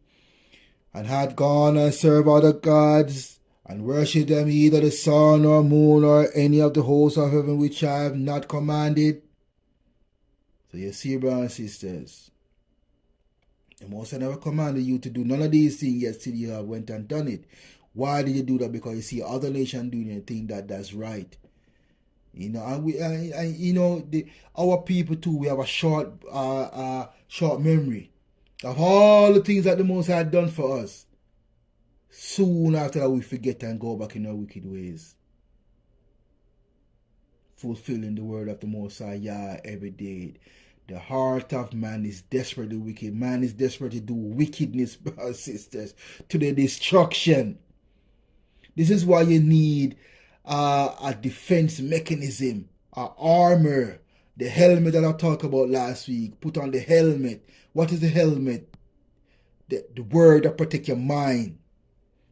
and hath gone and served other gods, and worshipped them, either the sun or moon or any of the hosts of heaven which I have not commanded. So you see, brothers and sisters, the Most High never commanded you to do none of these things, yet still you have went and done it. Why did you do that? Because you see other nations doing it and think that that's right. You know, and you know, our people too, we have a short memory of all the things that the Most High had done for us. Soon after that, we forget and go back in our wicked ways, fulfilling the word of the Most High Yah every day. The heart of man is desperately wicked. Man is desperate to do wickedness, brothers and sisters, to the destruction. This is why you need a defense mechanism, an armor, the helmet that I talked about last week. Put on the helmet. What is the helmet? The word that protects your mind.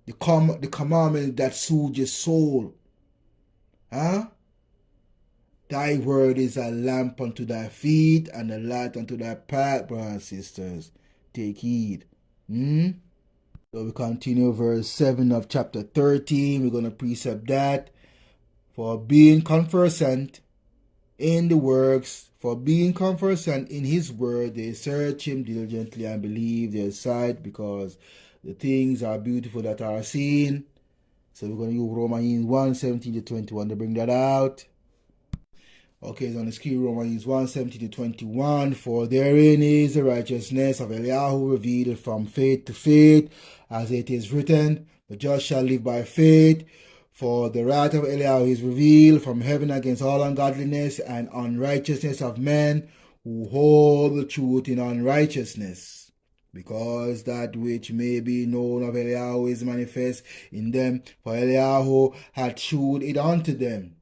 The commandment that soothes your soul. Thy word is a lamp unto thy feet and a light unto thy path, brothers and sisters. Take heed. So we continue verse 7 of chapter 13. We're going to precept that. For being conversant in the works, for being conversant in his word, they search him diligently and believe their sight, because the things are beautiful that are seen. So we're going to use Romans 1, 17 to 21 to bring that out. Okay, so on the screen, Romans 1, 17 to 21. For therein is the righteousness of Eliyahu revealed from faith to faith, as it is written, the just shall live by faith. For the wrath of Eliyahu is revealed from heaven against all ungodliness and unrighteousness of men who hold the truth in unrighteousness, because that which may be known of Eliyahu is manifest in them, for Eliyahu had shewed it unto them.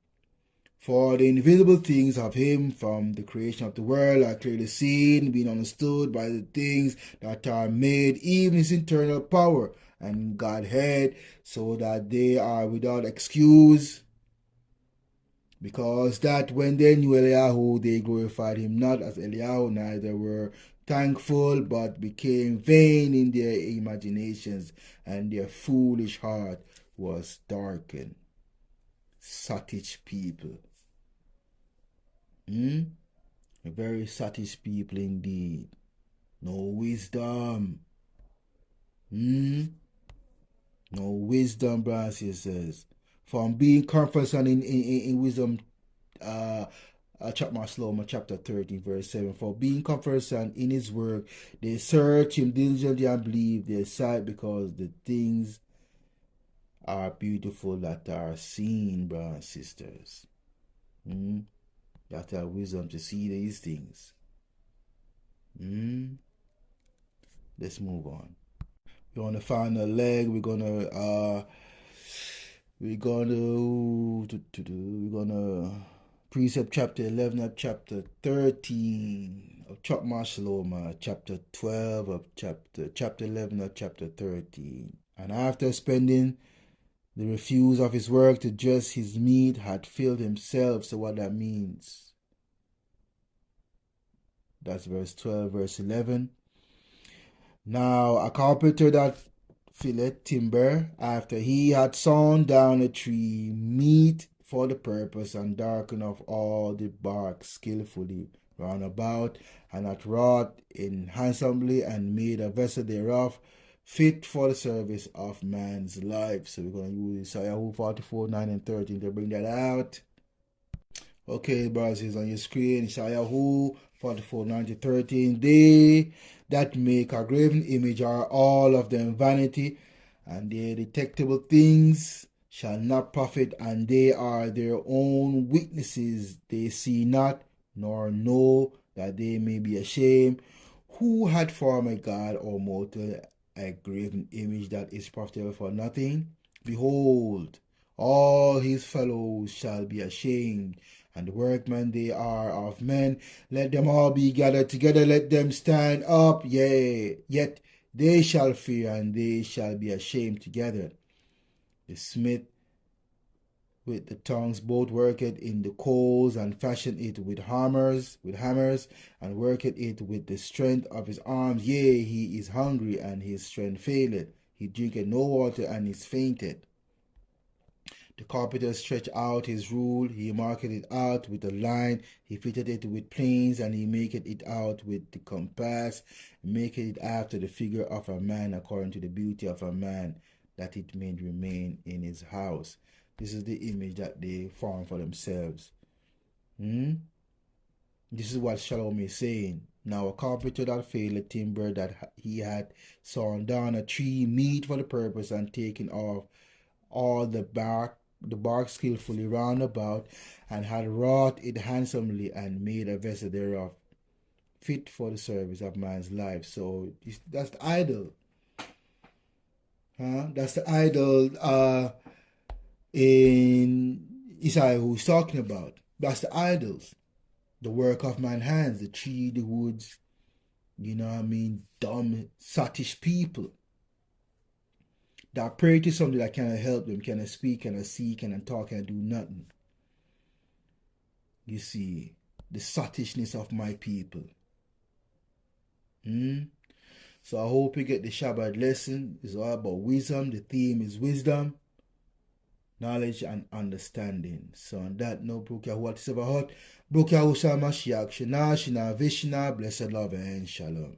For the invisible things of him from the creation of the world are clearly seen, being understood by the things that are made, even his internal power and Godhead, so that they are without excuse. Because that when they knew Eliyahu, they glorified him not as Eliyahu, neither were thankful, but became vain in their imaginations, and their foolish heart was darkened. Sottish people. Very sottish people indeed. No wisdom. No wisdom, brothers and sisters. From being conversant in wisdom, Chokmah Shalomah chapter 13 verse 7. For being conversant in his work, they search him diligently and believe their sight, because the things are beautiful that are seen, brothers and sisters. You have to have wisdom to see these things. Let's move on. We're on the final leg. We're gonna Precept chapter 11 of chapter 13 of Chokmah Shalomah, chapter 12 of chapter 11 of chapter 13. And after spending the refuse of his work to dress his meat, had filled himself. So what that means? That's verse 12, verse 11. Now a carpenter that filleth timber, after he had sawn down a tree, meet for the purpose, and darkened of all the bark skillfully round about, and hath wrought in handsomely, and made a vessel thereof, fit for the service of man's life. So we're going to use Isaiah 44, 9 and 13 to bring that out. Okay, brothers, it's on your screen. Isaiah 44, 9 to 13. They that make a graven image are all of them vanity, and their detectable things shall not profit, and they are their own witnesses. They see not, nor know, that they may be ashamed. Who had formed a god or mortal a graven image that is profitable for nothing? Behold, all his fellows shall be ashamed, and the workmen they are of men. Let them all be gathered together, let them stand up, yea, yet they shall fear, and they shall be ashamed together. The smith with the tongs both worketh in the coals, and fashion it with hammers, and worketh it with the strength of his arms. Yea, he is hungry, and his strength faileth. He drinketh no water, and is fainted. The carpenter stretched out his rule, he marked it out with a line, he fitted it with planes, and he maketh it out with the compass, maketh it after the figure of a man, according to the beauty of a man, that it may remain in his house. This is the image that they form for themselves. This is what Shalomah is saying. Now a carpenter that failed a timber that he had sawn down a tree, meet for the purpose, and taken off all the bark skillfully round about, and had wrought it handsomely, and made a vessel thereof, fit for the service of man's life. So that's the idol. That's the idol in Isaiah who's talking about. That's the idols. The work of man's hands, the tree, the woods, dumb, sottish people that pray to something that cannot help them, cannot speak, cannot see, cannot talk, cannot do nothing. You see, the sottishness of my people. So I hope you get the Shabbat lesson. It's all about wisdom. The theme is wisdom, knowledge, and understanding. So on that note, Bruk Yahuwah Tisabahot, Bruk Yahushua Mashiach, Shana, Vishna, blessed love, and Shalom.